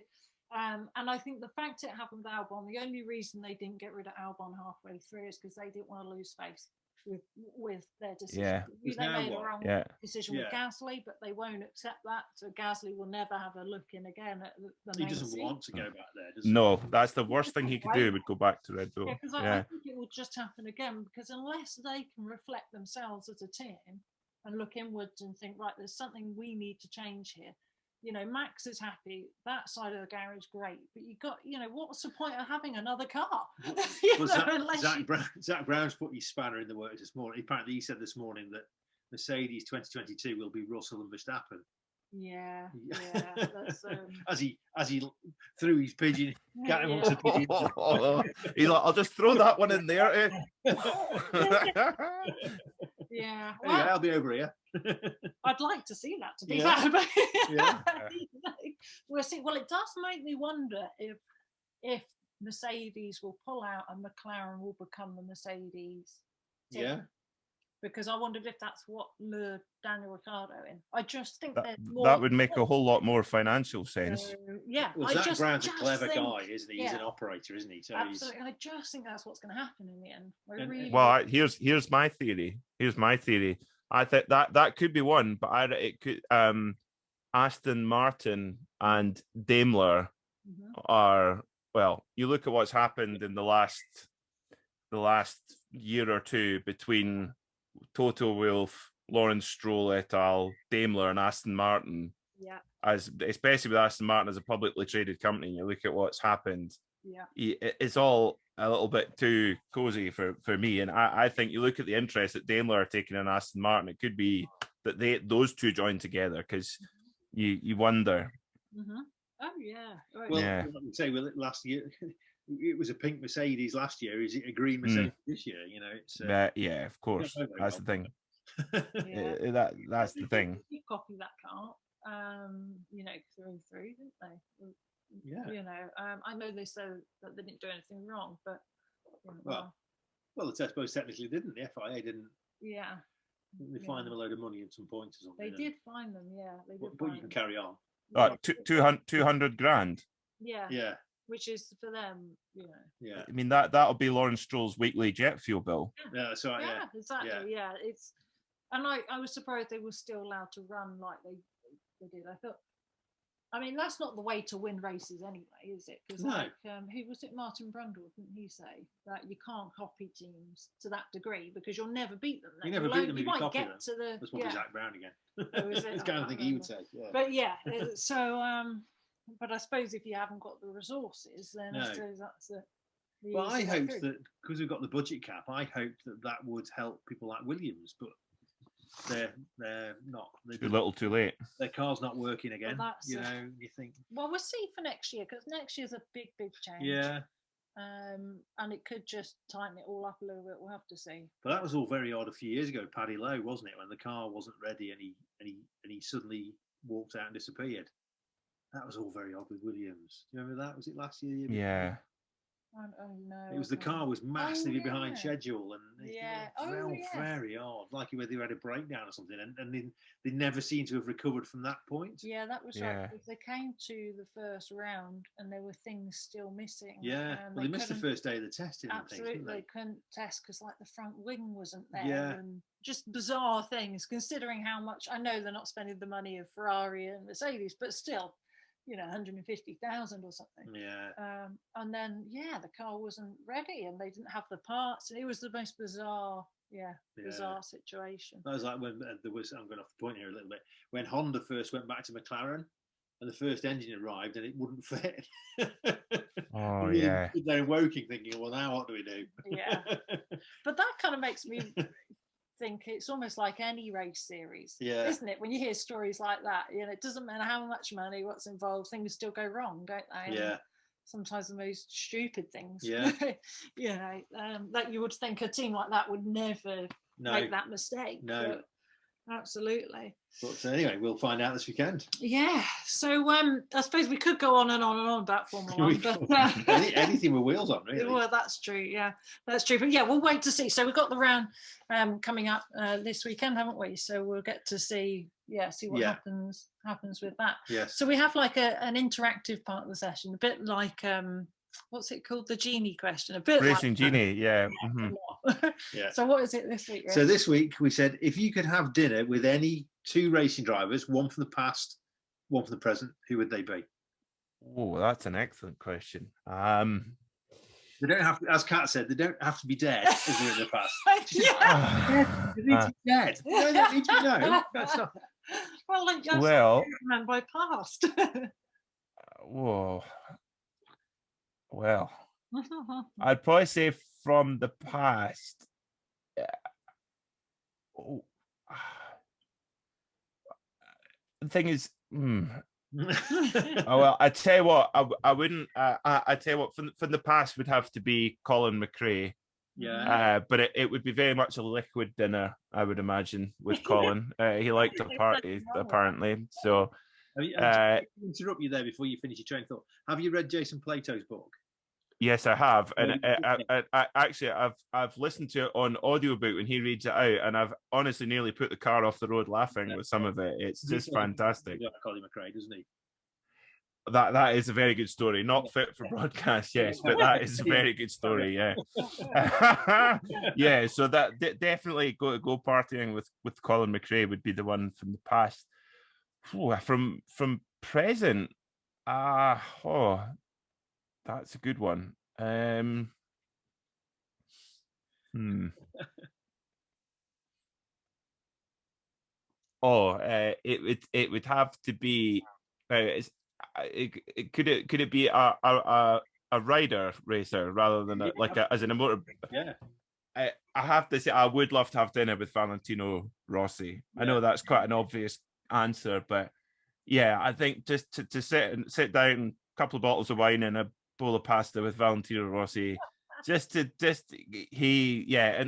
And I think the fact it happened with Albon, the only reason they didn't get rid of Albon halfway through is because they didn't want to lose face with their decision. Yeah. They made a wrong decision with Gasly, but they won't accept that. So Gasly will never have a look in again at the main He doesn't seat. want to go back there, does he? No, that's the worst thing he could do, would go back to Red Bull. Yeah, because I think it will just happen again, because unless they can reflect themselves as a team and look inwards and think, right, there's something we need to change here. Max is happy. That side of the garage, great. But you got, what's the point of having another car? Zach Brown's put his spanner in the works this morning. Apparently, he said this morning that Mercedes 2022 will be Russell and Verstappen. Yeah. That's, as he threw his pigeon, got him onto the pigeon. He's like, I'll just throw that one in there. Yeah, well, I'll be over here. I'd like to see that, to be fair. But we'll see. Well, it does make me wonder if Mercedes will pull out and McLaren will become the Mercedes team. Yeah. Because I wondered if that's what lured Daniel Ricciardo in. I just think that would make a whole lot more financial sense. Well, Zach Brown's a clever guy, isn't he? He's an operator, isn't he? So absolutely. I just think that's what's going to happen in the end. Here's my theory. I think that could be one, but it could. Aston Martin and Daimler are, well, you look at what's happened in the last year or two between Toto Wolff, Lawrence Stroll et al., Daimler and Aston Martin. Yeah. Especially with Aston Martin as a publicly traded company, you look at what's happened. Yeah. It's all a little bit too cozy for me. And I think you look at the interest that Daimler are taking in Aston Martin, it could be that those two join together, because you wonder. Mm-hmm. Oh, yeah. Right. Well, I would say, last year, it was a pink Mercedes last year. Is it a green Mercedes this year? It's yeah, of course. That's the thing. That's the thing. They copied that car, through, didn't they? Yeah. I know they said that they didn't do anything wrong, but well, I suppose technically didn't. The FIA didn't. Yeah. They fined them a load of money and some points or something. They did find them, yeah. But you can carry on. 200 grand. Yeah. Yeah. Which is for them, Yeah. I mean, that'll be Lawrence Stroll's weekly jet fuel bill. Yeah, that's right. Yeah, exactly. Yeah, it's, and I was surprised they were still allowed to run like they did. I thought, I mean, that's not the way to win races anyway, is it? Because who was it? Martin Brundle, didn't he say that you can't copy teams to that degree because you'll never beat them? You never beat them if you might copy get them. to the. That's probably Zach Brown again. Oh, is it? That's the kind of thing he would say. Yeah. But so but I suppose if you haven't got the resources, then I suppose that's the. Well, I hoped that because we've got the budget cap, I hoped that would help people like Williams, but they're not. Too little, too late. Their car's not working again. Well, you think. Well, we'll see for next year, because next year's a big change. Yeah. And it could just tighten it all up a little bit. We'll have to see. But that was all very odd a few years ago, Paddy Lowe, wasn't it? When the car wasn't ready and he suddenly walked out and disappeared. That was all very odd with Williams. Do you remember that? Was it last year? Yeah. No, It was the car was massively behind yeah. schedule, and it felt very odd, like whether they had a breakdown or something, and they never seem to have recovered from that point. Yeah, that was right. Because they came to the first round and there were things still missing. Yeah, well, they missed the first day of the testing. Absolutely, and things, they couldn't test because like the front wing wasn't there, Yeah. and just bizarre things. Considering how much I know they're not spending the money of Ferrari and Mercedes, but still, 150,000 or something. Yeah. And then the car wasn't ready, and they didn't have the parts, and it was the most bizarre. Bizarre situation. That was like when there was. I'm going off the point here a little bit. When Honda first went back to McLaren, and the first engine arrived, and it wouldn't fit. Oh yeah. They're woking, thinking, "Well, now what do we do?" Yeah, but that kind of makes me think it's almost like any race series, isn't it? When you hear stories like that, it doesn't matter how much money, what's involved, things still go wrong, don't they? Yeah. Sometimes the most stupid things. Yeah. That you would think a team like that would never make that mistake. No. But absolutely. But anyway, we'll find out this weekend. Yeah. So I suppose we could go on and on and on about Formula One, but anything with wheels on, really. Well, that's true. Yeah, that's true. But we'll wait to see. So we've got the round coming up this weekend, haven't we? So we'll get to see what happens with that. Yes. So we have like an interactive part of the session, a bit like what's it called? The Genie question. A bit Racing like Genie, yeah. Yeah. So what is it this week, Rich? So this week we said if you could have dinner with any two racing drivers, one from the past, one from the present, who would they be? Oh, that's an excellent question. They don't have to, as Kat said, they don't have to be dead as they're in the past. They need to be dead. No, they don't need to know. That's not... Well, like just man by past. Whoa. Well, I'd probably say from the past. The thing is, oh well, I tell you what, I wouldn't. I tell you what, from the past would have to be Colin McRae. Yeah. But it would be very much a liquid dinner, I would imagine, with Colin. He liked to party, apparently. So, interrupt you there before you finish your train of thought. Have you read Jason Plato's book? Yes, I have, and I actually I've listened to it on audiobook when he reads it out, and I've honestly nearly put the car off the road laughing with some of it. It's just fantastic. Colin McRae, doesn't he? That is a very good story. Not fit for broadcast, yes, but that is a very good story. Yeah, yeah. So that definitely go partying with Colin McRae would be the one from the past. From present, that's a good one. It would have to be. Could it be a rider racer rather than as in a motor? Yeah. I have to say I would love to have dinner with Valentino Rossi. Yeah. I know that's quite an obvious answer, but yeah, I think just to sit down, a couple of bottles of wine and a bowl of pasta with Valentino Rossi, and the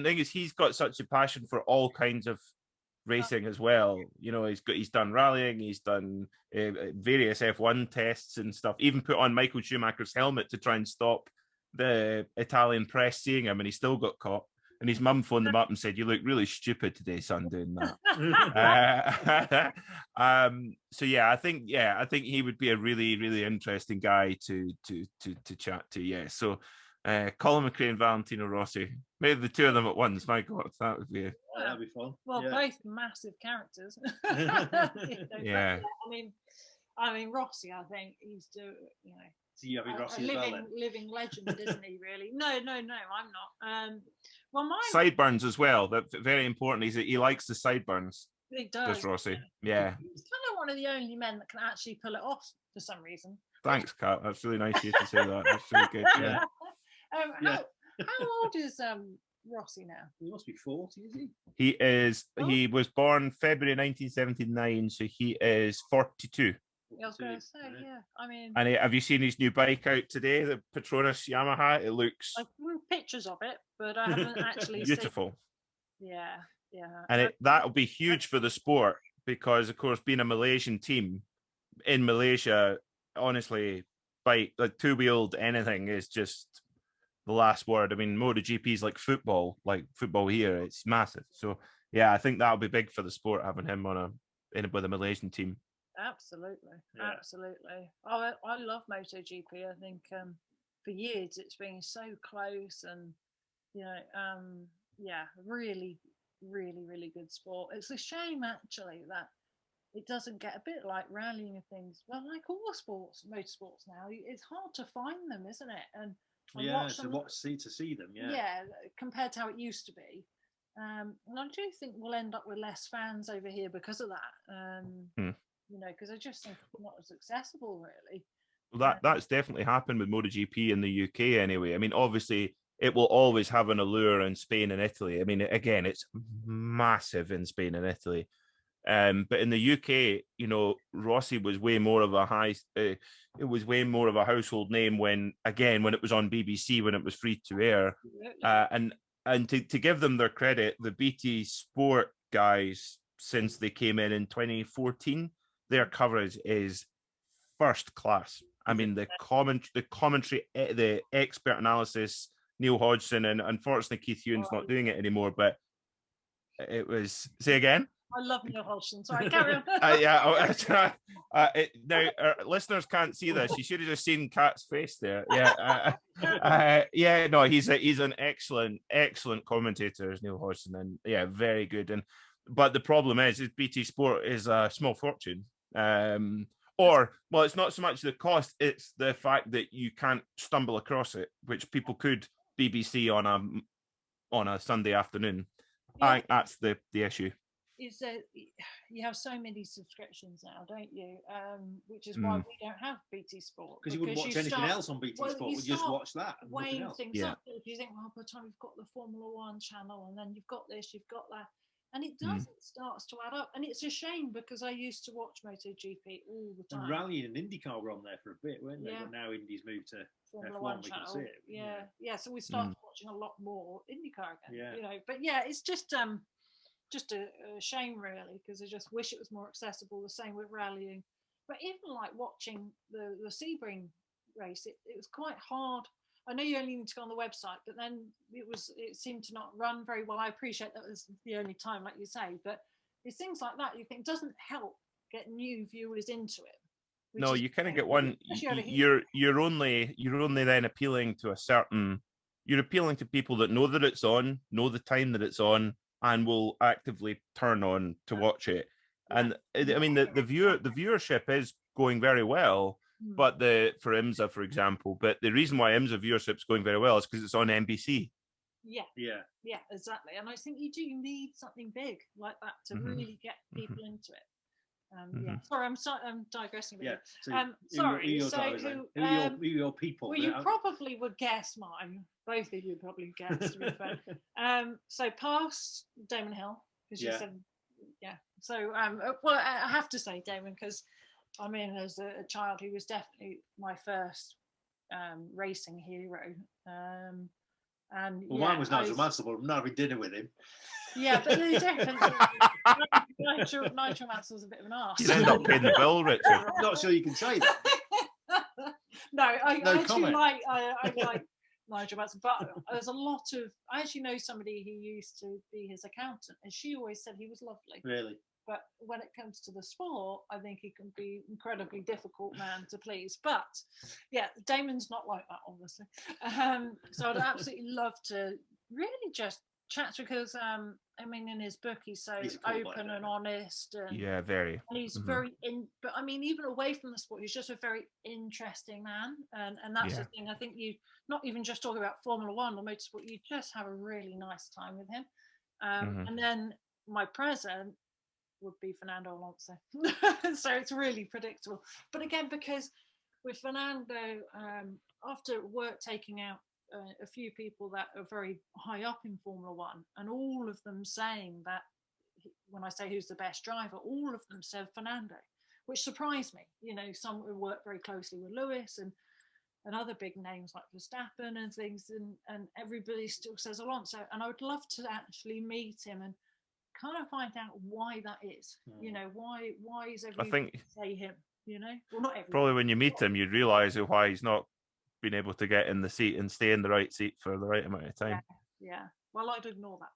thing is he's got such a passion for all kinds of racing as well. He's done rallying, he's done various F1 tests and stuff, even put on Michael Schumacher's helmet to try and stop the Italian press seeing him, and he still got caught. And his mum phoned him up and said, "You look really stupid today, son, doing that." So I think he would be a really, really interesting guy to chat to. Yeah. So Colin McRae and Valentino Rossi, maybe the two of them at once. My God, that would be that'd be fun. Well, both massive characters. Yeah. I mean Rossi. I think he's So you having Rossi as well, then? Living legend, isn't he? Really? No, I'm not. Well, sideburns as well. That's very important. He likes the sideburns. He does. Rossi. Yeah. He's kind of one of the only men that can actually pull it off for some reason. Thanks, Kat. That's really nice of you to say that. That's really good. Yeah. How old is Rossi now? He must be 40, is he? He is. Oh. He was born February 1979, so he is 42. I was going to say, yeah. I mean, and have you seen his new bike out today, the Petronas Yamaha? It looks. I've seen pictures of it, but I haven't actually beautiful. Seen... Yeah. And that'll be huge for the sport because, of course, being a Malaysian team in Malaysia, honestly, bike, like two-wheeled anything is just the last word. I mean, MotoGP is like football here. It's massive. So yeah, I think that'll be big for the sport, having him with a Malaysian team. Absolutely. I love MotoGP. I think for years it's been so close, and really, really, really good sport. It's a shame actually that it doesn't get a bit like rallying and things. Well, like all sports, motorsports now, it's hard to find them, isn't it? And to see them. Yeah, compared to how it used to be. And I do think we'll end up with less fans over here because of that. Because I just think it's not as accessible, really. Well, that's definitely happened with MotoGP in the UK anyway. I mean, obviously, it will always have an allure in Spain and Italy. I mean, again, it's massive in Spain and Italy. But in the UK, Rossi was way more of it was way more of a household name when it was on BBC, when it was free to air. And to give them their credit, the BT Sport guys, since they came in 2014, their coverage is first class. I mean, the commentary, the expert analysis, Neil Hodgson, and unfortunately Keith Ewan's not doing it anymore, but it was... Say again? I love Neil Hodgson. Sorry, carry on. Now, listeners can't see this. You should have just seen Kat's face there. He's an excellent commentator, is Neil Hodgson, and very good. But the problem is BT Sport is a small fortune. It's not so much the cost; it's the fact that you can't stumble across it, which people could BBC on a Sunday afternoon. Yeah. I think that's the issue. Is that you have so many subscriptions now, don't you? Which is why we don't have BT Sport. Because you wouldn't watch anything else on BT Sport. You just watch that. Weighing things up. If you think, well, by the time you've got the Formula One channel, and then you've got this, you've got that, and it starts to add up. And it's a shame because I used to watch MotoGP all the time. And Rally and IndyCar were on there for a bit, weren't they? Yeah. But now Indy's moved to Formula F1, One we channel. can see it. Yeah. So we started watching a lot more IndyCar again. Yeah. But it's just a shame, really, because I just wish it was more accessible. The same with rallying, but even like watching the Sebring race, it was quite hard. I know you only need to go on the website, but then it seemed to not run very well. I appreciate that was the only time, like you say, but it's things like that you think it doesn't help get new viewers into it. No, you kind of get one. You're only then appealing to you're appealing to people that know that it's on, know the time that it's on, and will actively turn on to watch it. And I mean, the viewership is going very well, but for IMSA, for example, but the reason why IMSA viewership is going very well is because it's on NBC. Yeah, exactly. And I think you do need something big like that to really get people into it. Sorry, I'm digressing. Yeah. Sorry. Who are your people? Well, you probably would guess mine. Both of you probably guessed. To be fair. So past Damon Hill, because you said, So, I have to say Damon, because I mean, as a child, he was definitely my first racing hero. Mine was Nigel Mansell, but I'm not having dinner with him. Yeah, but there's definitely Nigel Mansell was a bit of an arse. You end up paying the bill, Richard. I'm not sure you can say that. I actually like Nigel Mansell, but there's a lot of. I actually know somebody who used to be his accountant, and she always said he was lovely. Really. But when it comes to the sport, I think he can be an incredibly difficult man to please. But Damon's not like that, obviously. So I'd absolutely love to really just chat, because I mean, in his book he's open and honest, and very. And he's very but I mean, even away from the sport, he's just a very interesting man, and that's the thing. I think you not even just talk about Formula One or motorsport, you just have a really nice time with him. And then my present would be Fernando Alonso. So it's really predictable. But again, because with Fernando, after work taking out a few people that are very high up in Formula One, and all of them saying that, when I say who's the best driver, all of them said Fernando, which surprised me. Some who work very closely with Lewis and other big names like Verstappen and things, and everybody still says Alonso. And I would love to actually meet him and kind of find out why that is. Why is everybody say him? you know. Well, not everybody. Probably when you meet him, you'd realise why he's not been able to get in the seat and stay in the right seat for the right amount of time. Yeah. Well, I'd ignore that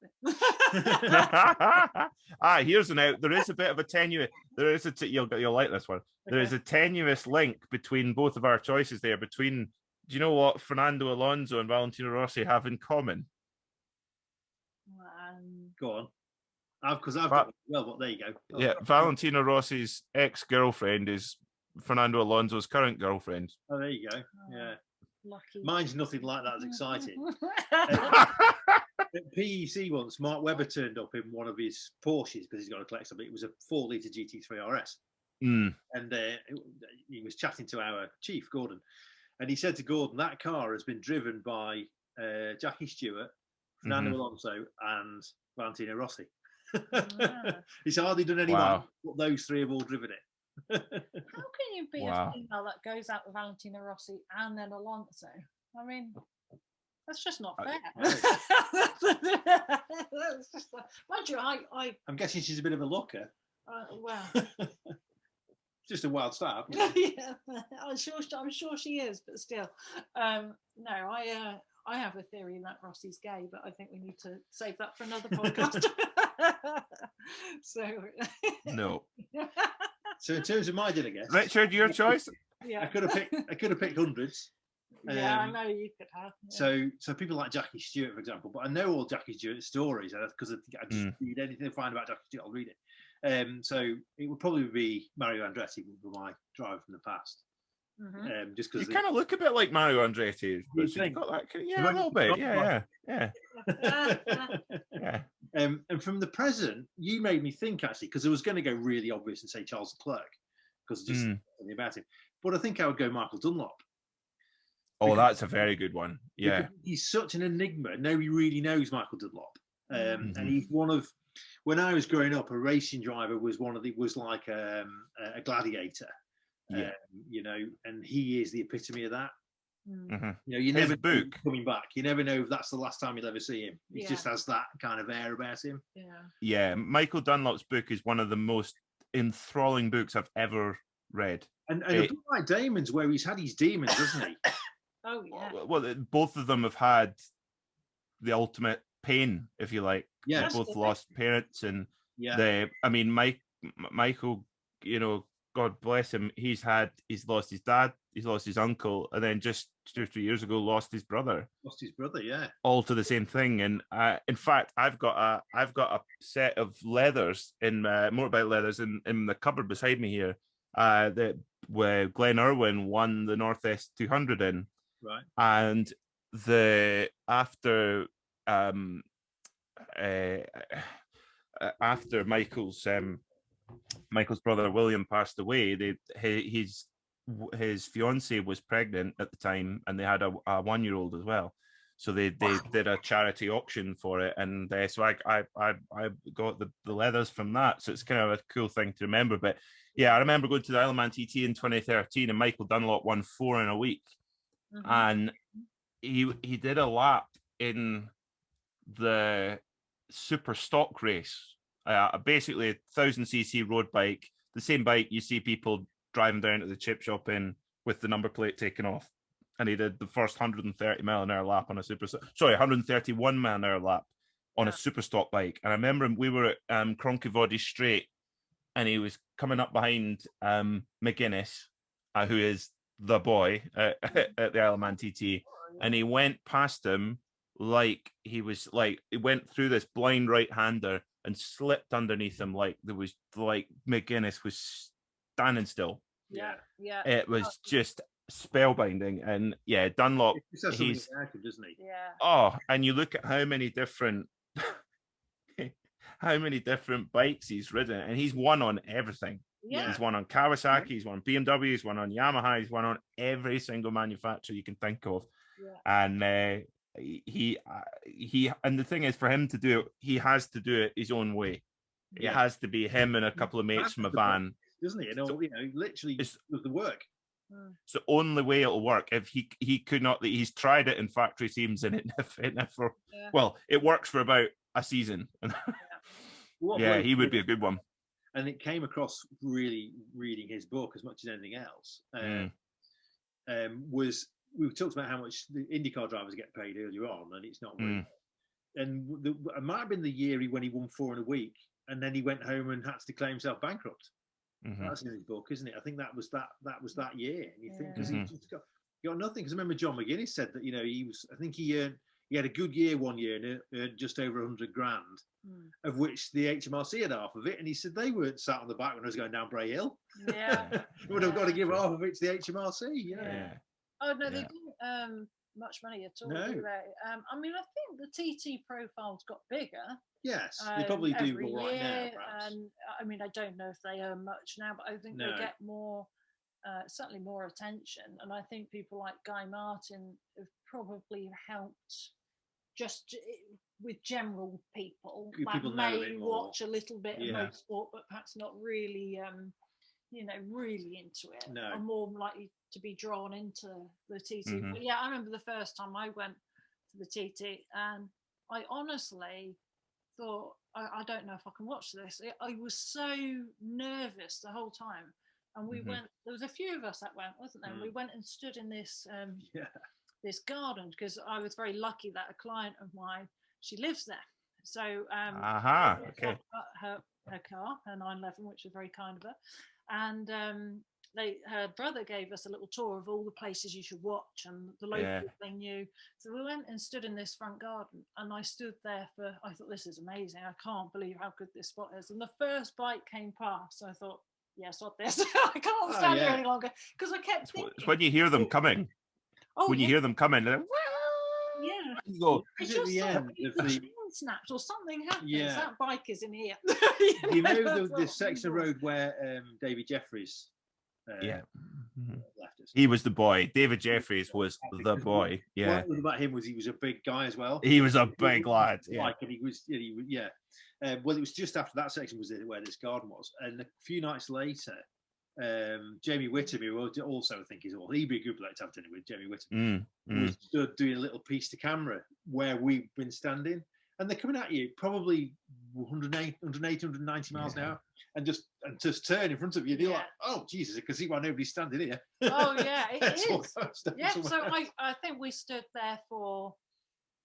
bit. Here's an out. There is a bit of a tenuous. There is you'll like this one. There is a tenuous link between both of our choices there. Between, do you know what Fernando Alonso and Valentino Rossi have in common? Go on. Because I've got but there you go. Yeah, Valentino Rossi's ex-girlfriend is Fernando Alonso's current girlfriend. Oh, there you go. Yeah. Lucky. Mine's nothing like that as exciting. At PEC once, Mark Webber turned up in one of his Porsches because he's got a collection, but it was a 4-litre GT3 RS. And he was chatting to our chief, Gordon, and he said to Gordon, that car has been driven by Jackie Stewart, Fernando Alonso, and Valentino Rossi. He's hardly done anyone, but those three have all driven it. How can you be a female that goes out with Valentino Rossi and then Alonso? I mean, that's just not fair. That's just, mind you, I'm guessing she's a bit of a looker. Well, just a wild start. Yeah, I'm sure she is, but still, no, I have a theory that Rossi's gay, but I think we need to save that for another podcast. So no. So in terms of my dinner guests, Richard, your choice. Yeah, I could have picked hundreds. Yeah, I know you could have. Yeah. So people like Jackie Stewart, for example, but I know all Jackie Stewart's stories because I just read anything I find about Jackie Stewart, I'll read it. So it would probably be Mario Andretti for my driver from the past. Just because you kind of look a bit like Mario Andretti. You got that, a little bit. Yeah. Yeah. And from the present, you made me think actually, because I was going to go really obvious and say Charles Leclerc because just something about him, but I think I would go Michael Dunlop. Oh, that's a very good one. Yeah, he's such an enigma. Nobody really knows Michael Dunlop, and he's one of. When I was growing up, a racing driver was like a gladiator. Yeah, you know, and he is the epitome of that. You know, you His never know book he's coming back. You never know if that's the last time you'll ever see him. He just has that kind of air about him. Yeah. Michael Dunlop's book is one of the most enthralling books I've ever read. And a bit like Damon's, where he's had his demons, hasn't he? Oh yeah. Well, both of them have had the ultimate pain, if you like. Yeah. Both lost parents, and Michael, you know, God bless him, he's lost his dad, he's lost his uncle, and then just 2 or 3 years ago lost his brother. Yeah. All to the same thing. And in fact, I've got a set of leathers in motorbike leathers in the cupboard beside me here. That where Glenn Irwin won the Northwest 200 in. Right. And after Michael's brother William passed away, his fiance was pregnant at the time, and they had a 1-year-old as well. So they did a charity auction for it, and so I got the leathers from that. So it's kind of a cool thing to remember. But yeah, I remember going to the Isle of Man TT in 2013, and Michael Dunlop won 4 in a week, and he did a lap in the super stock race. Basically a 1000cc road bike, the same bike you see people driving down to the chip shop in with the number plate taken off. And he did the first 130 mile an hour lap on a 131 mile an hour lap on a super stock bike. And I remember we were at Cronkivody Straight, and he was coming up behind McGuinness, who is the boy at the Isle of Man TT, and he went past him like he went through this blind right-hander and slipped underneath him like McGuinness was standing still. Yeah. It was just spellbinding. And yeah, Dunlop, doesn't he? Yeah. Oh, and you look at how many different bikes he's ridden, and he's won on everything. Yeah. He's won on Kawasaki, he's won on BMW, he's won on Yamaha, he's won on every single manufacturer you can think of. Yeah. And he and the thing is, for him to do it, he has to do it his own way. It has to be him and a couple of mates from a van, doesn't he? Literally it's the work. It's the only way it'll work. If he could not, he's tried it in factory teams, and it never. Well, it works for about a season. Yeah, he would be a good one. and it came across really reading his book as much as anything else. Was we talked about how much the IndyCar drivers get paid earlier on, and it's not really. And it might have been the year when he won 4 in a week, and then he went home and had to declare himself bankrupt. That's in his book, isn't it? I think that was that year. And you think because he just got nothing. Because I remember John McGuinness said that I think he had a good year one year and earned just over 100 grand, of which the HMRC had half of it. And he said they weren't sat on the back when I was going down Bray Hill. Yeah, would have got to give half of it to the HMRC. Yeah. Oh no, they didn't much money at all. No. Do they? I mean, I think the TT profile's got bigger. Yes, they probably do more right now. Perhaps. And I mean, I don't know if they earn much now, but I think they get more, certainly more attention. And I think people like Guy Martin have probably helped just with general people People may watch a little bit of motorsport, but perhaps not really, really into it. No. Are more likely to be drawn into the TT. But yeah, I remember the first time I went to the TT, and I honestly thought, I don't know if I can watch this. I was so nervous the whole time. And we went, there was a few of us that went, wasn't there? We went and stood in this this garden, because I was very lucky that a client of mine, she lives there. So okay. her car, her 911, which was very kind of her. And her brother gave us a little tour of all the places you should watch and the locals they knew. So we went and stood in this front garden, and I stood there I thought, this is amazing. I can't believe how good this spot is. And the first bike came past, so I thought, yeah, stop this. I can't stand here any longer, because I kept thinking. It's when you hear them coming. When you hear them coming, they're like, you go. It's at the end of the chain snapped or something happens. That bike is in here. You know the section of road where David Jeffries left us. He was the boy. David Jeffries was the boy. Yeah. What about him was he was a big guy as well. He was a big lad. And he was well, it was just after that section was where this garden was, and a few nights later, Jamie Whittam, who I also think is he'd be a good bloke to have dinner with. Jamie Whittam was stood doing a little piece to camera where we've been standing, and they're coming at you probably 180, 190 miles an hour, and just turn in front of you. And you're like, oh Jesus, I can see why nobody's standing here. Oh yeah, it is. Yeah, so I think we stood there for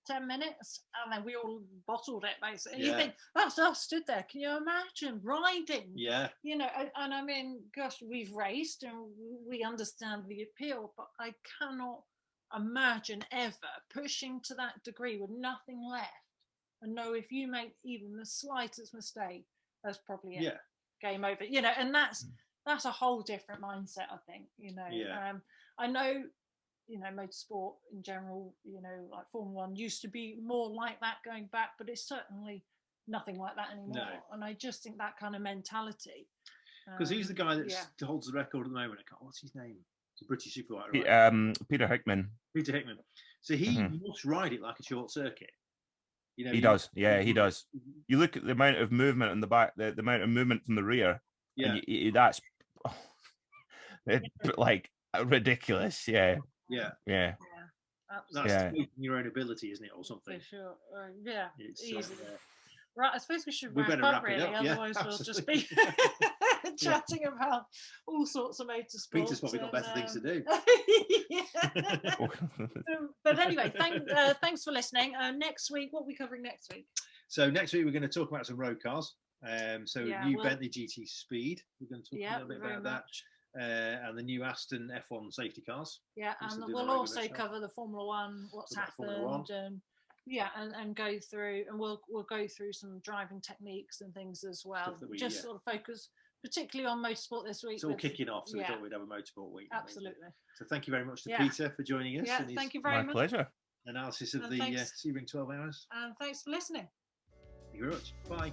10 minutes, and then we all bottled it basically. And you think, that's us stood there. Can you imagine riding? Yeah. And I mean, gosh, we've raced and we understand the appeal, but I cannot imagine ever pushing to that degree with nothing left, and know if you make even the slightest mistake, that's probably it. Game over. And that's a whole different mindset, I think. I know, motorsport in general, like Formula 1 used to be more like that going back, but it's certainly nothing like that anymore. No. And I just think that kind of mentality. Because he's the guy that holds the record at the moment. What's his name? It's a British supervisor, right? Peter Hickman. Peter Hickman. So he must ride it like a short circuit. He does. Yeah, he does. You look at the amount of movement in the back, the amount of movement from the rear. Yeah. And that's like ridiculous. Yeah. That's your own ability, isn't it, or something? For sure. It's easy. Right, I suppose we should wrap up, really. Otherwise, we'll just be chatting about all sorts of motorsports. Peter's probably got better things to do. But anyway, thanks for listening. Next week, what are we covering next week? So next week, we're going to talk about some road cars. New Bentley GT Speed. We're going to talk a little bit about that. And the new Aston F1 safety cars. Yeah, and we'll also cover the Formula One, what's happened, and go through, and we'll go through some driving techniques and things as well. Sort of focus particularly on motorsport this week. It's all kicking off, so we thought we'd have a motorsport week. Absolutely. So thank you very much to Peter for joining us. Yeah, thank you very much. My pleasure. Analysis of the Sebring 12 hours. And thanks for listening. Thank you very much. Bye.